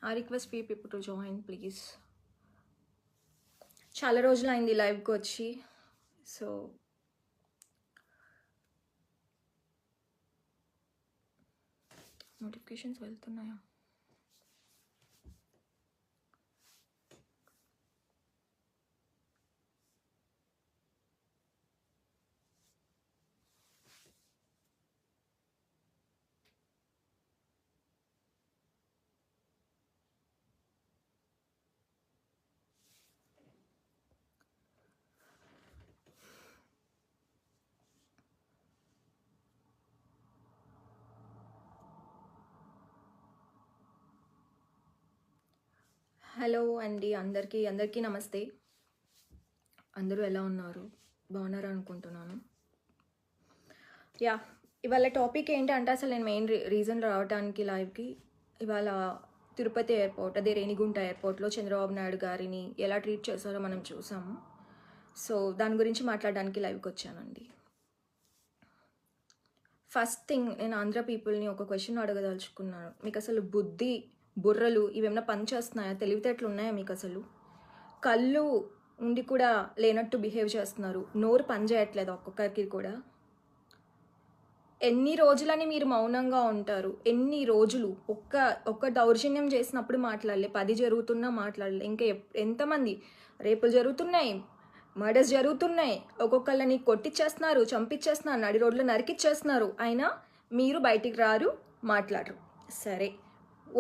I request few people to join, please. చాలా రోజులు అయింది లైవ్కి వచ్చి, సో నోటిఫికేషన్స్ వెళ్తున్నాయా? హలో అండి, అందరికీ నమస్తే. అందరూ ఎలా ఉన్నారు? బాగున్నారు అనుకుంటున్నాను. ఇవాళ టాపిక్ ఏంటంటే, అసలు నేను మెయిన్ రీజన్ రావడానికి లైవ్కి, ఇవాళ తిరుపతి ఎయిర్పోర్ట్, అదే రేణిగుంట ఎయిర్పోర్ట్లో చంద్రబాబు నాయుడు గారిని ఎలా ట్రీట్ చేశారో మనం చూసాము. సో దాని గురించి మాట్లాడడానికి లైవ్కి వచ్చానండి. ఫస్ట్ థింగ్, నేను ఆంధ్ర పీపుల్ని ఒక క్వశ్చన్ అడగదలుచుకున్నాను. మీకు అసలు బుద్ధి, బుర్రలు ఇవేమన్నా పనిచేస్తున్నాయా? తెలివితేటలు ఉన్నాయా మీకు? అసలు కళ్ళు ఉండి కూడా లేనట్టు బిహేవ్ చేస్తున్నారు. నోరు పని చేయట్లేదు ఒక్కొక్కరికి కూడా. ఎన్ని రోజులని మీరు మౌనంగా ఉంటారు? ఎన్ని రోజులు? ఒక్క దౌర్జన్యం చేసినప్పుడు మాట్లాడలే, 10 జరుగుతున్నా మాట్లాడలే. ఇంకా ఎంతమంది రేపులు జరుగుతున్నాయి, మర్డర్స్ జరుగుతున్నాయి, ఒక్కొక్కళ్ళని కొట్టిచ్చేస్తున్నారు, చంపించేస్తున్నారు, నడి రోడ్లో నరికిచ్చేస్తున్నారు. అయినా మీరు బయటికి రారు, మాట్లాడరు. సరే,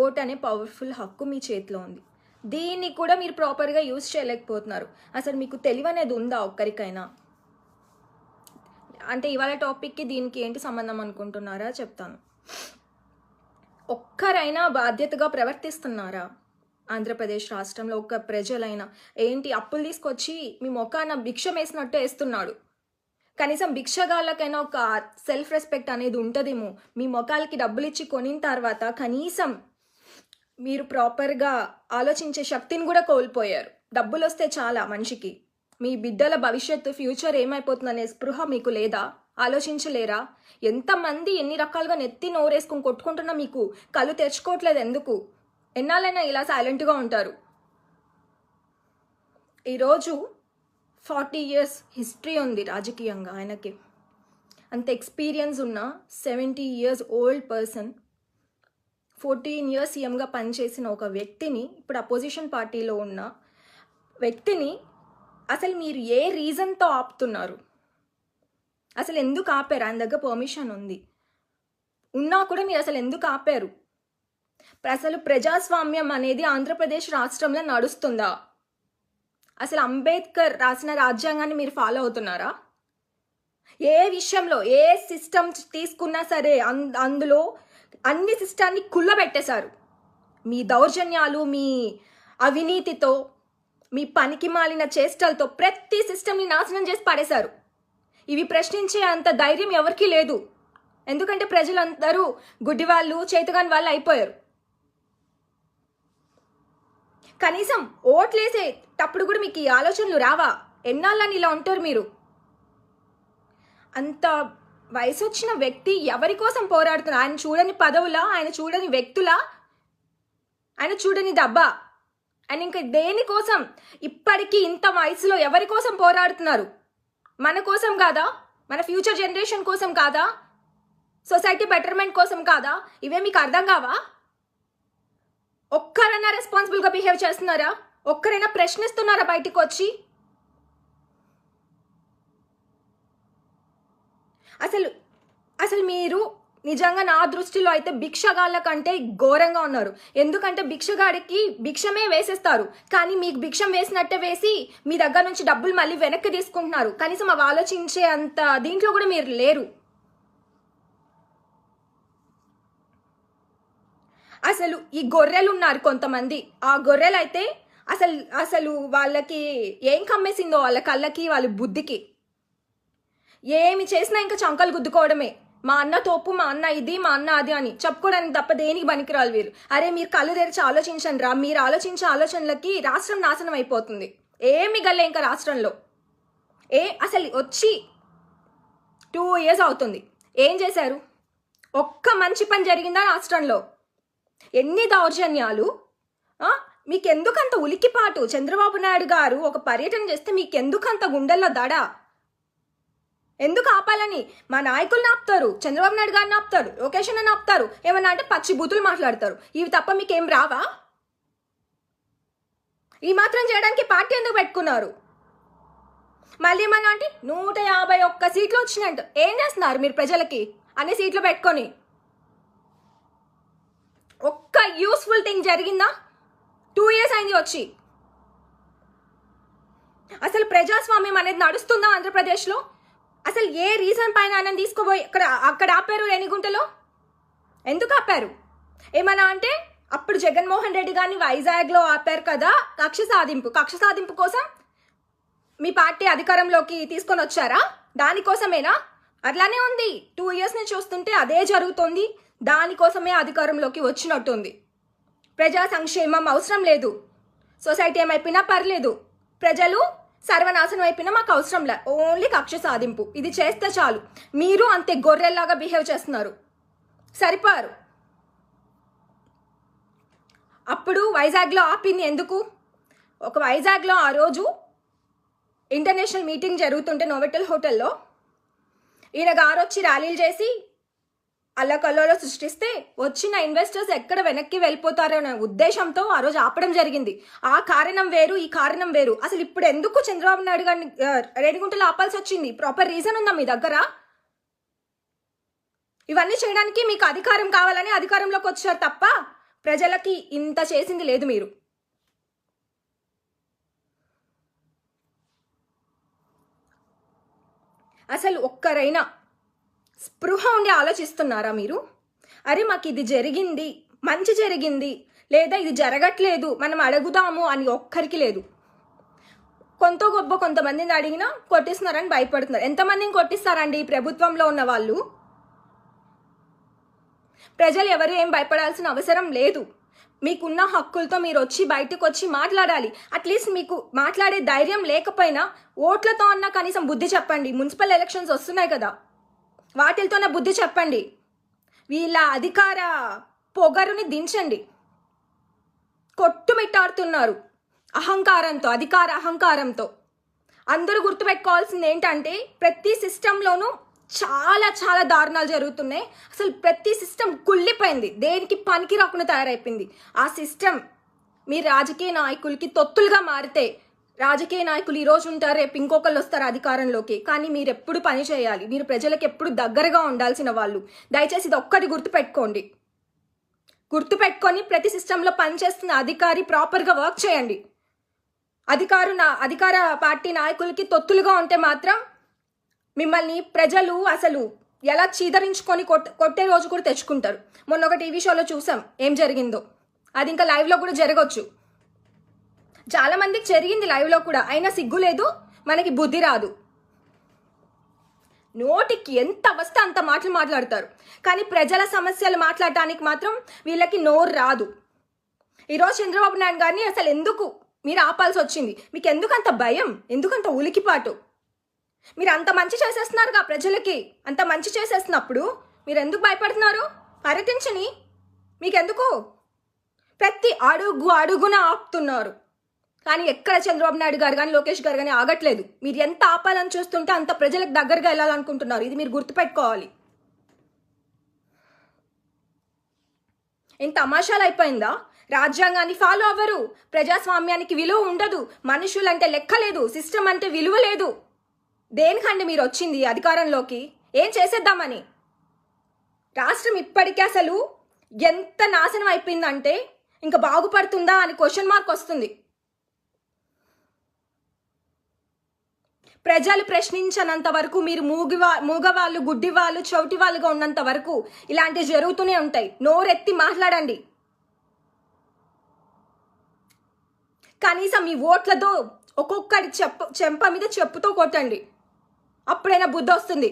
ఓట్ అనే పవర్ఫుల్ హక్కు మీ చేతిలో ఉంది. దీన్ని కూడా మీరు ప్రాపర్గా యూజ్ చేయలేకపోతున్నారు. అసలు మీకు తెలివి అనేది ఉందా ఒక్కరికైనా? అంటే ఇవాళ టాపిక్కి దీనికి ఏంటి సంబంధం అనుకుంటున్నారా? చెప్తాను. ఒక్కరైనా బాధ్యతగా ప్రవర్తిస్తున్నారా? ఆంధ్రప్రదేశ్ రాష్ట్రంలో ఒక్క ప్రజలైనా ఏంటి అప్పులు తీసుకొచ్చి మీ మొఖాన భిక్షం వేసినట్టు వేస్తున్నాడు. కనీసం భిక్షగాళ్ళకైనా ఒక సెల్ఫ్ రెస్పెక్ట్ అనేది ఉంటుందేమో. మీ మొఖాలకి డబ్బులు ఇచ్చి కొనిన తర్వాత కనీసం మీరు ప్రాపర్గా ఆలోచించే శక్తిని కూడా కోల్పోయారు. డబ్బులు వస్తే చాలా మనిషికి, మీ బిడ్డల భవిష్యత్తు, ఫ్యూచర్ ఏమైపోతుందనే స్పృహ మీకు లేదా? ఆలోచించలేరా? ఎంతమంది ఎన్ని రకాలుగా నెత్తి నోరేసుకుని కొట్టుకుంటున్నా మీకు కళ్ళు తెరుచుకోవట్లేదు ఎందుకు? ఎన్నాళ్ళైనా ఇలా సైలెంట్గా ఉంటారు? ఈరోజు 40 years హిస్టరీ ఉంది రాజకీయంగా ఆయనకి. అంత ఎక్స్పీరియన్స్ ఉన్న 70 years ఓల్డ్ పర్సన్, 14 years సీఎంగా పనిచేసిన ఒక వ్యక్తిని, ఇప్పుడు అపోజిషన్ పార్టీలో ఉన్న వ్యక్తిని అసలు మీరు ఏ రీజన్తో ఆపుతున్నారు? అసలు ఎందుకు ఆపారు? ఆయన దగ్గర పర్మిషన్ ఉంది, ఉన్నా కూడా మీరు అసలు ఎందుకు ఆపారు? అసలు ప్రజాస్వామ్యం అనేది ఆంధ్రప్రదేశ్ రాష్ట్రంలో నడుస్తుందా? అసలు అంబేద్కర్ రాసిన రాజ్యాంగాన్ని మీరు ఫాలో అవుతున్నారా? ఏ విషయంలో ఏ సిస్టమ్ తీసుకున్నా సరే అందులో అన్ని సిస్టాన్ని కుళ్ళబెట్టేశారు. మీ దౌర్జన్యాలు, మీ అవినీతితో, మీ పనికి మాలిన చేష్టలతో ప్రతి సిస్టమ్ని నాశనం చేసి పడేశారు. ఇవి ప్రశ్నించే అంత ధైర్యం ఎవరికీ లేదు. ఎందుకంటే ప్రజలందరూ గుడ్డివాళ్ళు, చేతగాని వాళ్ళు అయిపోయారు. కనీసం ఓట్లేసేటప్పుడు కూడా మీకు ఈ ఆలోచనలు రావా? ఎన్నాళ్ళని ఇలా ఉంటారు మీరు? అంత వయసు వచ్చిన వ్యక్తి ఎవరి కోసం పోరాడుతున్నారు? ఆయన చూడని పదవులా, ఆయన చూడని వ్యక్తులా, ఆయన చూడని దబ్బా? ఆయన ఇంకా దేనికోసం ఇప్పటికీ ఇంత వయసులో ఎవరి కోసం పోరాడుతున్నారు? మన కోసం కాదా? మన ఫ్యూచర్ జనరేషన్ కోసం కాదా? సొసైటీ బెటర్మెంట్ కోసం కాదా? ఇవే మీకు అర్థం కావా? ఒక్కరైనా రెస్పాన్సిబుల్గా బిహేవ్ చేస్తున్నారా? ఒక్కరైనా ప్రశ్నిస్తున్నారా బయటకు వచ్చి? అసలు మీరు నిజంగా నా దృష్టిలో అయితే భిక్షగాళ్ళ కంటే ఘోరంగా ఉన్నారు. ఎందుకంటే భిక్షగాడికి భిక్షమే వేసేస్తారు, కానీ మీకు భిక్షం వేసినట్టే వేసి మీ దగ్గర నుంచి డబ్బులు మళ్ళీ వెనక్కి తీసుకుంటున్నారు. కనీసం అవి ఆలోచించే అంత దీంట్లో కూడా మీరు లేరు. అసలు ఈ గొర్రెలు ఉన్నారు కొంతమంది, ఆ గొర్రెలు అయితే అసలు వాళ్ళకి ఏం కమ్మేసిందో వాళ్ళ కళ్ళకి, వాళ్ళ బుద్ధికి. ఏమి చేసినా ఇంకా చంకలు గుద్దుకోవడమే. మా అన్న తోపు, మా అన్న ఇది, మా అన్న అది అని చెప్పుకోవడానికి తప్ప దేనికి పనికిరాలు వీరు. అరే మీరు కళ్ళు తెరిచి ఆలోచించండి రా. మీరు ఆలోచించే ఆలోచనలకి రాష్ట్రం నాశనం అయిపోతుంది. ఏమి గల్లే ఇంకా రాష్ట్రంలో. అసలు వచ్చి 2 years అవుతుంది. ఏం చేశారు? ఒక్క మంచి పని జరిగిందా రాష్ట్రంలో? ఎన్ని దౌర్జన్యాలు, మీకెందుకంత ఉలికిపాటు? చంద్రబాబు నాయుడు గారు ఒక పర్యటన చేస్తే మీకెందుకంత గుండెల్లో దడ? ఎందుకు ఆపాలని? మా నాయకుల్ని ఆపుతారు, చంద్రబాబు నాయుడు గారిని ఆపుతారు, లోకేష్ అని ఆపుతారు, ఏమన్నా అంటే పచ్చి బూతులు మాట్లాడతారు. ఇవి తప్ప మీకేం రావా? ఈ మాత్రం చేయడానికి పార్టీ ఎందుకు పెట్టుకున్నారు? మళ్ళీ ఏమన్నా అంటే 151 సీట్లు వచ్చినాయంట. ఏం చేస్తున్నారు మీరు ప్రజలకి అన్ని సీట్లు పెట్టుకొని? ఒక్క యూస్ఫుల్ థింగ్ జరిగిందా? 2 years అయింది వచ్చి. అసలు ప్రజాస్వామ్యం అనేది నడుస్తుందా ఆంధ్రప్రదేశ్లో? అసలు ఏ రీజన్ పైన ఆయన తీసుకోబోయి అక్కడ ఆపారు రేణిగుంటలో? ఎందుకు ఆపారు? ఏమన్నా అంటే అప్పుడు జగన్మోహన్ రెడ్డి గారిని వైజాగ్లో ఆపారు కదా, కక్ష సాధింపు కోసం మీ పార్టీ అధికారంలోకి తీసుకొని వచ్చారా? దానికోసమేనా? అట్లానే ఉంది. 2 years నుంచి చూస్తుంటే అదే జరుగుతుంది. దానికోసమే అధికారంలోకి వచ్చినట్టుంది. ప్రజా సంక్షేమం అవసరం లేదు, సొసైటీ ఏమైపోయినా పర్లేదు, ప్రజలు సర్వనాశనం అయిపోయినా మాకు అవసరం లే, ఓన్లీ కక్ష సాధింపు ఇది చేస్తే చాలు. మీరు అంతే గొర్రెల్లాగా బిహేవ్ చేస్తున్నారు. సరిపారు. అప్పుడు వైజాగ్లో ఆపింది ఎందుకు? ఒక వైజాగ్లో ఆ రోజు ఇంటర్నేషనల్ మీటింగ్ జరుగుతుంటే నోవెటల్ హోటల్లో ఈయన గారు వచ్చి ర్యాలీలు చేసి అల్లకల్లోలో సృష్టిస్తే వచ్చిన ఇన్వెస్టర్స్ ఎక్కడ వెనక్కి వెళ్ళిపోతారో అనే ఉద్దేశంతో ఆ రోజు ఆపడం జరిగింది. ఆ కారణం వేరు, ఈ కారణం వేరు. అసలు ఇప్పుడు ఎందుకు చంద్రబాబు నాయుడు గారిని రేణిగుంటలో ఆపాల్సి వచ్చింది? ప్రాపర్ రీజన్ ఉందా మీ దగ్గర? ఇవన్నీ చేయడానికి మీకు అధికారం కావాలని అధికారంలోకి వచ్చారు తప్ప ప్రజలకి ఇంత చేసింది లేదు మీరు. అసలు ఒక్కరైనా స్పృహ ఉండి ఆలోచిస్తున్నారా మీరు? అరే మాకు ఇది జరిగింది, మంచి జరిగింది, లేదా ఇది జరగట్లేదు, మనం అడుగుదాము అని ఒక్కరికి లేదు. కొంతమందిని అడిగినా కొట్టిస్తున్నారని భయపడుతున్నారు. ఎంతమందిని కొట్టిస్తారండి ప్రభుత్వంలో ఉన్న వాళ్ళు? ప్రజలు ఎవరు ఏం భయపడాల్సిన అవసరం లేదు. మీకున్న హక్కులతో మీరు వచ్చి బయటకు వచ్చి మాట్లాడాలి. అట్లీస్ట్ మీకు మాట్లాడే ధైర్యం లేకపోయినా ఓట్లతో అన్నా కనీసం బుద్ధి చెప్పండి. మున్సిపల్ ఎలక్షన్స్ వస్తున్నాయి కదా, వాటితోనే బుద్ధి చెప్పండి. వీళ్ళ అధికార పొగరుని దించండి. కొట్టుమిట్టాడుతున్నారు అహంకారంతో, అధికార అహంకారంతో. అందరూ గుర్తుపెట్టుకోవాల్సింది ఏంటంటే ప్రతి సిస్టంలోనూ చాలా చాలా దారుణాలు జరుగుతున్నాయి. అసలు ప్రతి సిస్టమ్ కుళ్ళిపోయింది, దేనికి పనికి రాకుండా తయారైపోయింది. ఆ సిస్టమ్ మీ రాజకీయ నాయకులకి తొత్తులుగా మారితే రాజకీయ నాయకులు ఈరోజు ఉంటారు, రేపు ఇంకొకళ్ళు వస్తారు అధికారంలోకి. కానీ మీరు ఎప్పుడు పని చేయాలి, మీరు ప్రజలకు ఎప్పుడు దగ్గరగా ఉండాల్సిన వాళ్ళు. దయచేసి ఇది ఒక్కటి గుర్తుపెట్టుకొని ప్రతి సిస్టంలో పనిచేస్తున్న అధికారి ప్రాపర్గా వర్క్ చేయండి. అధికార పార్టీ నాయకులకి తొత్తులుగా ఉంటే మాత్రం మిమ్మల్ని ప్రజలు అసలు ఎలా చీదరించుకొని కొట్టే రోజు కూడా తెచ్చుకుంటారు. మొన్న ఒక టీవీ షోలో చూసాం ఏం జరిగిందో. అది ఇంకా లైవ్లో కూడా జరగవచ్చు. చాలా మందికి జరిగింది లైవ్లో కూడా, అయినా సిగ్గు లేదు, మనకి బుద్ధి రాదు. నోటికి ఎంత వస్తే అంత మాటలు మాట్లాడతారు, కానీ ప్రజల సమస్యలు మాట్లాడటానికి మాత్రం వీళ్ళకి నోరు రాదు. ఈరోజు చంద్రబాబు నాయుడు గారిని అసలు ఎందుకు మీరు ఆపాల్సి వచ్చింది? మీకు ఎందుకంత భయం, ఎందుకంత ఉలికిపాటు? మీరు అంత మంచి చేసేస్తున్నారుగా ప్రజలకి, అంత మంచి చేసేస్తున్నప్పుడు మీరు ఎందుకు భయపడుతున్నారు? పర్యటించని మీకెందుకు? ప్రతి అడుగున ఆపుతున్నారు, కానీ ఎక్కడ చంద్రబాబు నాయుడు గారు కానీ లోకేష్ గారు కానీ ఆగట్లేదు. మీరు ఎంత ఆపాలని చూస్తుంటే అంత ప్రజలకు దగ్గరగా వెళ్ళాలనుకుంటున్నారు. ఇది మీరు గుర్తుపెట్టుకోవాలి. ఇంత తమాషాలు అయిపోయిందా? రాజ్యాంగాన్ని ఫాలో అవ్వరు, ప్రజాస్వామ్యానికి విలువ ఉండదు, మనుషులంటే లెక్క లేదు, సిస్టమ్ అంటే విలువ లేదు. దేనికండి మీరు వచ్చింది అధికారంలోకి? ఏం చేసేద్దామని? రాష్ట్రం ఇప్పటికే అసలు ఎంత నాశనం అయిపోయిందంటే ఇంకా బాగుపడుతుందా అని క్వశ్చన్ మార్క్ వస్తుంది. ప్రజలు ప్రశ్నించనంత వరకు, మీరు మూగవాళ్ళు, గుడ్డివాళ్ళు, చౌటి వాళ్ళుగా ఉన్నంత వరకు ఇలాంటివి జరుగుతూనే ఉంటాయి. నోరెత్తి మాట్లాడండి. కనీసం మీ ఓట్లతో ఒక్కొక్కటి చెంప మీద చెప్పుతో కొట్టండి, అప్పుడైనా బుద్ధి వస్తుంది.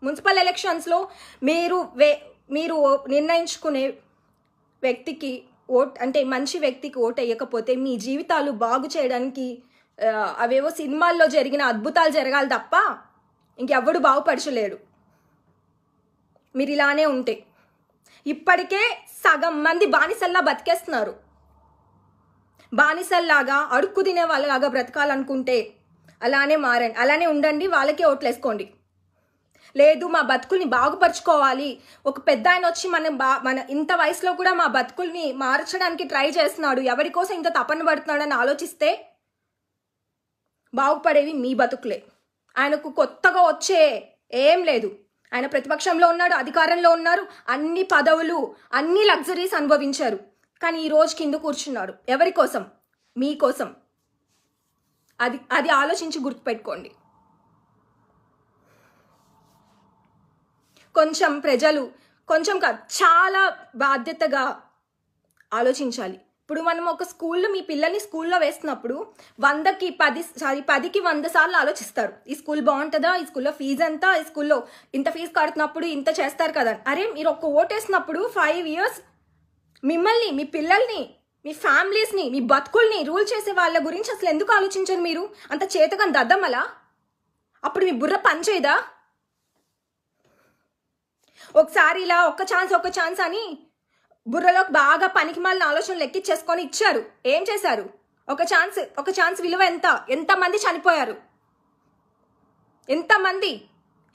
మున్సిపల్ ఎలక్షన్స్లో మీరు నిర్ణయించుకునే వ్యక్తికి అంటే మంచి వ్యక్తికి ఓటు వేయకపోతే మీ జీవితాలు బాగు చేయడానికి అవేవో సినిమాల్లో జరిగిన అద్భుతాలు జరగాలి తప్ప ఇంకెవ్వడు బాగుపరచలేడు. మీరు ఇలానే ఉంటే ఇప్పటికే సగం మంది బానిసల్లా బతికేస్తున్నారు. బానిసల్లాగా అడుక్కు తినే వాళ్ళలాగా బ్రతకాలనుకుంటే అలానే మారండి, అలానే ఉండండి, వాళ్ళకే ఓట్లేసుకోండి. లేదు మా బతుకుల్ని బాగుపరుచుకోవాలి, ఒక పెద్ద ఆయన వచ్చి మన ఇంత వయసులో కూడా మా బతుకుల్ని మార్చడానికి ట్రై చేస్తున్నాడు, ఎవరి కోసం ఇంత తపన పడుతున్నాడు అని ఆలోచిస్తే బాగుపడేవి మీ బతుకులే. ఆయనకు కొత్తగా వచ్చే ఏం లేదు. ఆయన ప్రతిపక్షంలో ఉన్నాడు, అధికారంలో ఉన్నారు, అన్ని పదవులు అన్ని లగ్జరీస్ అనుభవించారు. కానీ ఈ రోజు కింద కూర్చున్నాడు ఎవరి కోసం? మీకోసం. అది ఆలోచించి గుర్తుపెట్టుకోండి. ప్రజలు చాలా బాధ్యతగా ఆలోచించాలి. ఇప్పుడు మనం ఒక స్కూల్లో మీ పిల్లల్ని స్కూల్లో వేస్తున్నప్పుడు 10కి 100 సార్లు ఆలోచిస్తారు. ఈ స్కూల్ బాగుంటుందా, ఈ స్కూల్లో ఫీజు ఎంత, ఈ స్కూల్లో ఇంత ఫీజు కడుతున్నప్పుడు ఇంత చేస్తారు కదా. అరే మీరు ఒక్క ఓటేసినప్పుడు 5 years మిమ్మల్ని, మీ పిల్లల్ని, మీ ఫ్యామిలీస్ని, మీ బతుకుల్ని రూల్ చేసే వాళ్ళ గురించి అసలు ఎందుకు ఆలోచించరు మీరు? అంత చేతగాని దద్దమలా? అప్పుడు మీ బుర్ర పనిచేయదా? ఒకసారి ఇలా ఒక్క ఛాన్స్ అని బుర్రలోకి బాగా పనికి మాలిన ఆలోచనలు ఎక్కిచ్చేసుకొని ఇచ్చారు. ఏం చేశారు? ఒక ఛాన్స్ విలువ ఎంతమంది చనిపోయారు?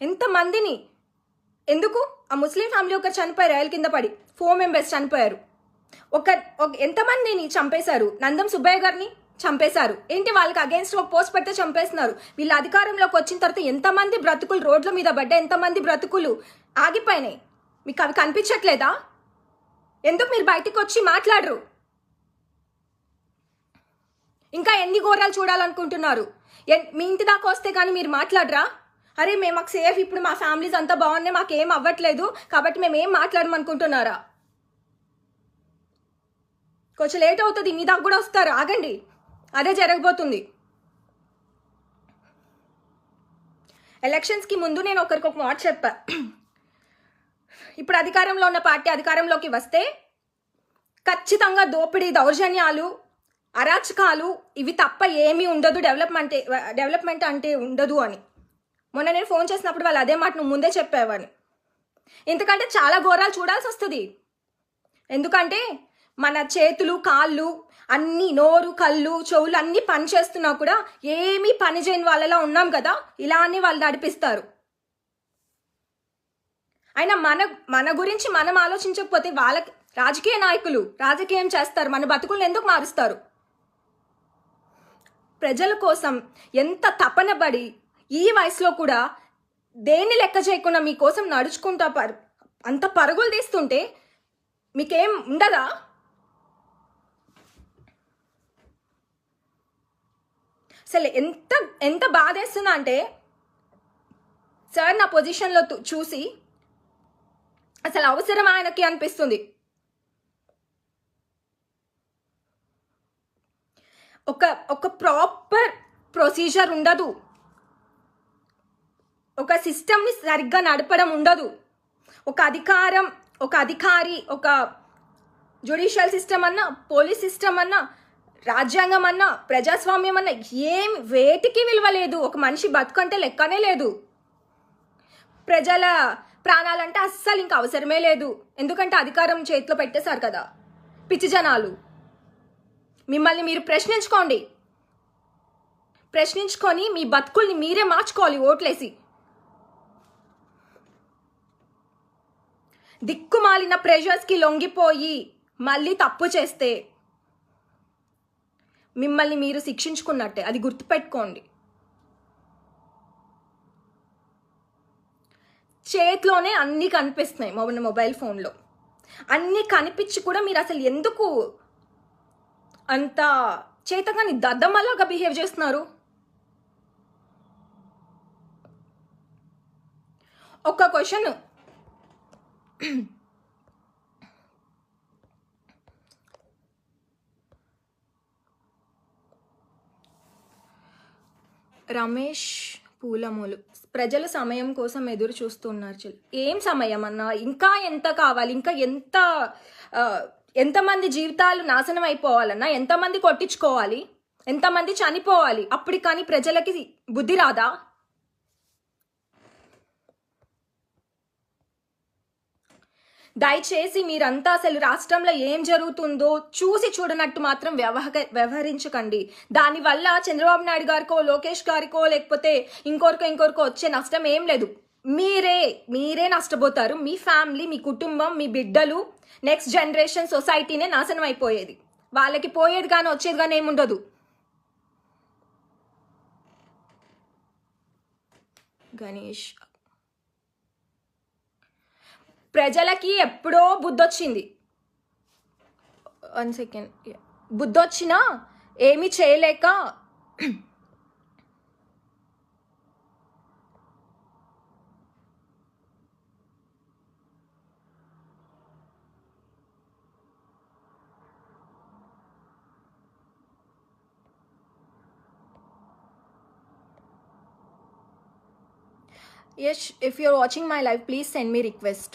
ఎంతమందిని ఎందుకు? ఆ ముస్లిం ఫ్యామిలీ ఒకరు చనిపోయారు, రైలు కింద పడి 4 members చనిపోయారు. ఎంతమందిని చంపేశారు? నందం సుబ్బయ్య గారిని చంపేశారు. ఏంటి వాళ్ళకి అగేన్స్ట్ ఒక పోస్ట్ పెడితే చంపేస్తున్నారు. వీళ్ళ అధికారంలోకి వచ్చిన తర్వాత ఎంతమంది బ్రతుకులు రోడ్ల మీద పడ్డా, ఎంతమంది బ్రతుకులు ఆగిపోయినాయి. మీకు అవి కనిపించట్లేదా? ఎందుకు మీరు బయటికి వచ్చి మాట్లాడరు? ఇంకా ఎన్ని ఘోరాలు చూడాలనుకుంటున్నారు? మీ ఇంటి దాకా వస్తే కానీ మీరు మాట్లాడరా? అరే మాకు సేఫ్, ఇప్పుడు మా ఫ్యామిలీస్ అంతా బాగున్నాయి, మాకేం అవ్వట్లేదు కాబట్టి మేము ఏం మాట్లాడమనుకుంటున్నారా? కొంచెం లేట్ అవుతుంది, మీ దాకా కూడా వస్తారు, ఆగండి. అదే జరగబోతుంది. ఎలక్షన్స్కి ముందు నేను ఒకరికి ఒక మాట చెప్పా. ఇప్పుడు అధికారంలో ఉన్న పార్టీ అధికారంలోకి వస్తే ఖచ్చితంగా దోపిడీ, దౌర్జన్యాలు, అరాచకాలు ఇవి తప్ప ఏమీ ఉండదు, డెవలప్మెంట్ అంటే ఉండదు అని. మొన్న నేను ఫోన్ చేసినప్పుడు వాళ్ళు అదే మాట నువ్వు ముందే చెప్పేవాని. ఎందుకంటే చాలా ఘోరాలు చూడాల్సి వస్తుంది. ఎందుకంటే మన చేతులు, కాళ్ళు అన్నీ, నోరు, కళ్ళు, చెవులు అన్నీ పని చేస్తున్నా కూడా ఏమీ పని చేయని వాళ్ళలా ఉన్నాం కదా. ఇలా అని వాళ్ళు నడిపిస్తారు. అయినా మన గురించి మనం ఆలోచించకపోతే వాళ్ళకి రాజకీయ నాయకులు రాజకీయం చేస్తారు, మన బతుకులను ఎందుకు మారుస్తారు? ప్రజల కోసం ఎంత తపన పడి ఈ వయసులో కూడా దేన్ని లెక్క చేయకుండా మీకోసం నడుచుకుంటా అంత పరుగులు తీస్తుంటే మీకేం ఉండదా? అసలు ఎంత బాధేస్తున్నా అంటే సార్ నా పొజిషన్లో చూసి అసలు అవసరం ఆయనకి అనిపిస్తుంది. ఒక ప్రాపర్ ప్రొసీజర్ ఉండదు, ఒక సిస్టమ్ని సరిగ్గా నడపడం ఉండదు. ఒక అధికారి, ఒక జ్యుడిషియల్ సిస్టమ్ అన్నా, పోలీస్ సిస్టమ్ అన్నా, రాజ్యాంగం అన్నా, ప్రజాస్వామ్యం అన్నా వేటికి విలువ లేదు. ఒక మనిషి బతుకంటే లెక్కనే లేదు. ప్రజల ప్రాణాలంటే అస్సలు ఇంకా అవసరమే లేదు. ఎందుకంటే అధికారం చేతిలో పెట్టేశారు కదా పిచ్చి జనాలు. మిమ్మల్ని మీరు ప్రశ్నించుకొని మీ బతుకుల్ని మీరే మార్చుకోవాలి ఓట్లేసి. దిక్కుమాలిన ప్రెషర్స్కి లొంగిపోయి మళ్ళీ తప్పు చేస్తే మిమ్మల్ని మీరు శిక్షించుకున్నట్టే, అది గుర్తుపెట్టుకోండి. చేతిలోనే అన్నీ కనిపిస్తున్నాయి మొబైల్ ఫోన్లో. అన్నీ కనిపించి కూడా మీరు అసలు ఎందుకు అంత చేతగాని దద్దమ్మలాగా బిహేవ్ చేస్తున్నారు? ఒక క్వశ్చన్, రమేష్ పూలమూలు, ప్రజలు సమయం కోసం ఎదురు చూస్తున్నారు. ఏం సమయం అన్నా? ఇంకా ఎంత కావాలి? ఇంకా ఎంతమంది జీవితాలు నాశనం అయిపోవాలన్నా? ఎంతమంది కొట్టించుకోవాలి? ఎంతమంది చనిపోవాలి? అప్పుడు కానీ ప్రజలకి బుద్ధి రాదా? దయచేసి మీరంతా అసలు రాష్ట్రంలో ఏం జరుగుతుందో చూసి చూడనట్టు మాత్రం వ్యవహరించకండి. దానివల్ల చంద్రబాబు నాయుడు గారికో లోకేష్ గారికో లేకపోతే ఇంకొకరికో వచ్చే నష్టం ఏం లేదు. మీరే నష్టపోతారు. మీ ఫ్యామిలీ, మీ కుటుంబం, మీ బిడ్డలు, నెక్స్ట్ జనరేషన్, సొసైటీనే నాశనం అయిపోయేది. వాళ్ళకి పోయేది కానీ వచ్చేది కానీ ఏముండదు. గణేష్ ప్రజలకి ఎప్పుడో బుద్ధొచ్చింది. 1 సెకండ్. బుద్ధొచ్చినా ఏమీ చేయలేక Yes, if you're watching my live, please send me request.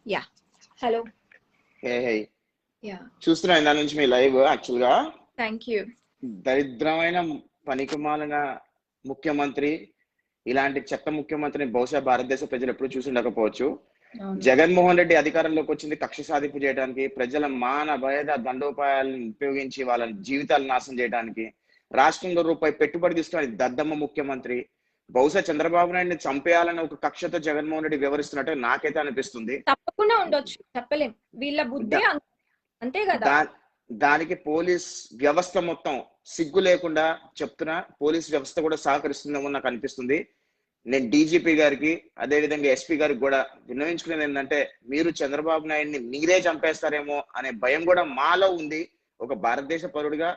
Yeah. Hello. Hey. Yeah. చూస్తున్నా ఇందా నుంచి మీ లైవ్. యాక్చువల్ గా Thank you. దరిద్రమైన పనికిమాలిన ముఖ్యమంత్రి, ఇలాంటి చెత్త ముఖ్యమంత్రిని బహుశా భారతదేశ ప్రజలు ఎప్పుడు చూసి ఉండకపోవచ్చు. జగన్మోహన్ రెడ్డి అధికారంలోకి వచ్చింది కక్ష సాధింపు చేయడానికి, ప్రజల మాన భేద దండోపాయాలను ఉపయోగించి వాళ్ళ జీవితాలు నాశనం చేయడానికి, రాష్ట్రంలో రూపాయి పెట్టుబడి తీసుకుని దద్దమ్మ ముఖ్యమంత్రి. బహుశా చంద్రబాబు నాయుడిని చంపేయాలని ఒక కక్షతో జగన్మోహన్ రెడ్డి వ్యవహరిస్తున్నట్టు నాకైతే అనిపిస్తుంది. తప్పకుండా ఉండొచ్చు, చెప్పలేం. వీళ్ళ బుద్ధి అంతే కదా. దానికి పోలీస్ వ్యవస్థ మొత్తం సిగ్గు లేకుండా చెప్తున్నా, పోలీస్ వ్యవస్థ కూడా సహకరిస్తుందేమో నాకు అనిపిస్తుంది. నేను డీజీపీ గారికి అదేవిధంగా ఎస్పీ గారికి కూడా విన్నవించుకునేది ఏంటంటే, మీరు చంద్రబాబు నాయుడిని మీరే చంపేస్తారేమో అనే భయం కూడా మాలో ఉంది. ఒక భారతదేశ పౌరుడిగా,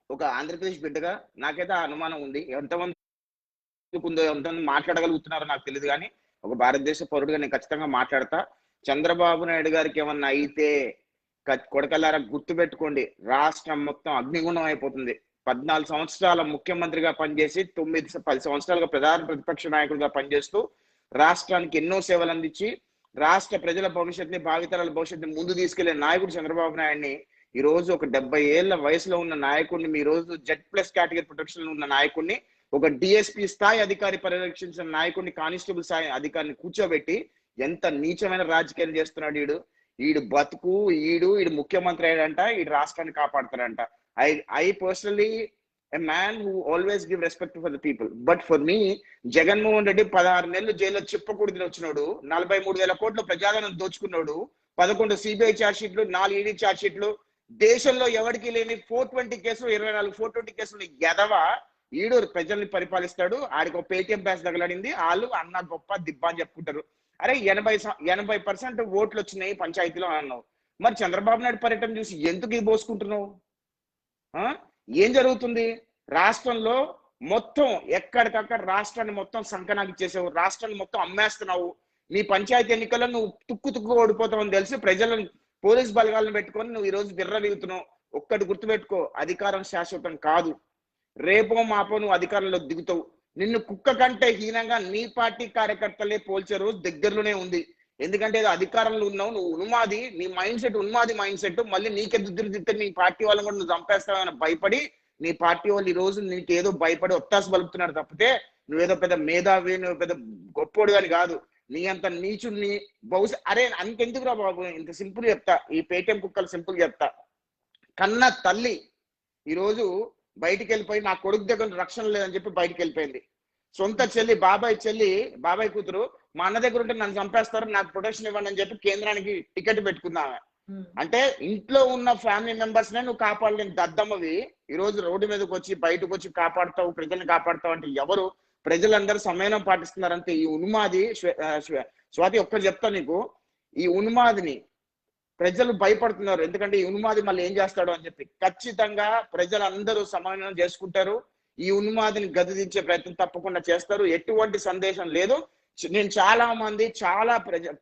ఒక ఆంధ్రప్రదేశ్ బిడ్డగా నాకైతే ఆ అనుమానం ఉంది. ఎంతమంది ఉందో, ఎంతమంది మాట్లాడగలుగుతున్నారో నాకు తెలియదు, కానీ ఒక భారతదేశ పౌరుడిగా నేను ఖచ్చితంగా మాట్లాడతా. చంద్రబాబు నాయుడు గారికి ఏమన్నా అయితే కొడకల్లారా గుర్తు పెట్టుకోండి, రాష్ట్రం మొత్తం అగ్నిగుణం అయిపోతుంది. 14 సంవత్సరాల ముఖ్యమంత్రిగా పనిచేసి 9-10 సంవత్సరాలుగా ప్రధాన ప్రతిపక్ష నాయకుడిగా పనిచేస్తూ రాష్ట్రానికి ఎన్నో సేవలు అందించి రాష్ట్ర ప్రజల భవిష్యత్తుని, భావితరాల భవిష్యత్తుని ముందు తీసుకెళ్లే నాయకుడు చంద్రబాబు నాయుడిని ఈ రోజు ఒక 70 ఏళ్ల వయసులో ఉన్న నాయకుడిని, ఈ రోజు Z+ కేటగిరీ ప్రొటెక్షన్ ఉన్న నాయకుడిని, ఒక డిఎస్పీ స్థాయి అధికారి పర్యవేక్షించిన నాయకుడిని, కానిస్టేబుల్ స్థాయి అధికారిని కూర్చోబెట్టి ఎంత నీచమైన రాజకీయాలు చేస్తున్నాడు ఈడు బతుకు. ఈడు ముఖ్యమంత్రి అయ్యాడంట, ఈడు రాష్ట్రాన్ని కాపాడుతాడంట. I personally a man who always give respect for the people, but for me Jaganmohan Reddy 16 నెలలు జైల్లో చిప్పకూడదు వచ్చినాడు, 43,000 కోట్ల ప్రజాధనం దోచుకున్నాడు, 11 సిబిఐ ఛార్జ్ షీట్లు, 4 ఈడీ ఛార్జ్ షీట్లు, దేశంలో ఎవరికి లేని 420 కేసులు, 24 420 కేసులు ఎదవ ఈడు ప్రజల్ని పరిపాలిస్తాడు. ఆడికి ఒక పేటిఎం బ్యాస్ తగలడింది, వాళ్ళు అన్న గొప్ప దిబ్బ అని చెప్పుకుంటారు. అరే 80% ఓట్లు వచ్చినాయి పంచాయతీలో అన్నావు, మరి చంద్రబాబు నాయుడు పర్యటన చూసి ఎందుకు ఇది పోసుకుంటున్నావు? ఏం జరుగుతుంది రాష్ట్రంలో? మొత్తం ఎక్కడికక్కడ రాష్ట్రాన్ని మొత్తం సంకనాకి చేసావు, రాష్ట్రాన్ని మొత్తం అమ్మేస్తున్నావు. నీ పంచాయతీ ఎన్నికల్లో నువ్వు తుక్కు ఓడిపోతావని తెలిసి ప్రజలను, పోలీస్ బలగాలను పెట్టుకొని నువ్వు ఈ రోజు విర్రవీగుతున్నావు. ఒక్కటి గుర్తుపెట్టుకో, అధికారం శాశ్వతం కాదు. రేపో మాపో నువ్వు అధికారంలో దిగుతావు. నిన్ను కుక్క కంటే హీనంగా నీ పార్టీ కార్యకర్తలే పోల్చే రోజు దగ్గరలోనే ఉంది. ఎందుకంటే అధికారంలో ఉన్నావు, నువ్వు ఉన్మాది, నీ మైండ్ సెట్ ఉన్మాది మైండ్ సెట్. మళ్ళీ నీకే దుద్దురు తిట్టే నీ పార్టీ వాళ్ళని కూడా నువ్వు చంపేస్తావని భయపడి నీ పార్టీ వాళ్ళు ఈ రోజు నీకేదో భయపడి ఒత్తాసు పలుకుతున్నారు తప్పితే నువ్వేదో పెద్ద మేధావి, నువ్వు పెద్ద గొప్పోడు అని కాదు. నీ అంత నీచుడిని బహుశా, అరే అంతెందుకురా బాబు, ఇంత సింపుల్ చెప్తా, ఈ పేటిఎం కుక్కలు సింపుల్ చెప్తా. కన్న తల్లి ఈరోజు బయటికి వెళ్ళిపోయి నా కొడుకు దగ్గర రక్షణ లేదని చెప్పి బయటికి వెళ్ళిపోయింది. సొంత చెల్లి, బాబాయ్ కూతురు, మా అన్న దగ్గర ఉంటే నన్ను చంపేస్తారు, నాకు ప్రొటెక్షన్ ఇవ్వండి అని చెప్పి కేంద్రానికి టికెట్ పెట్టుకుందామే. అంటే ఇంట్లో ఉన్న ఫ్యామిలీ మెంబర్స్ నే నువ్వు కాపాడలేని దద్దమ్మవి ఈ రోజు రోడ్డు మీదకి వచ్చి బయటకు వచ్చి కాపాడుతావు, ప్రజల్ని కాపాడుతావు అంటే ఎవరు? ప్రజలందరూ సమయం పాటిస్తున్నారంటే ఈ ఉన్మాది. స్వాతి ఒక్కరు చెప్తా నీకు, ఈ ఉన్మాదిని ప్రజలు భయపడుతున్నారు. ఎందుకంటే ఈ ఉన్మాది మళ్ళీ ఏం చేస్తాడు అని చెప్పి. ఖచ్చితంగా ప్రజలందరూ సమన్వయం చేసుకుంటారు. ఈ ఉన్మాదిని గదిదించే ప్రయత్నం తప్పకుండా చేస్తారు, ఎటువంటి సందేశం లేదు. నేను చాలా మంది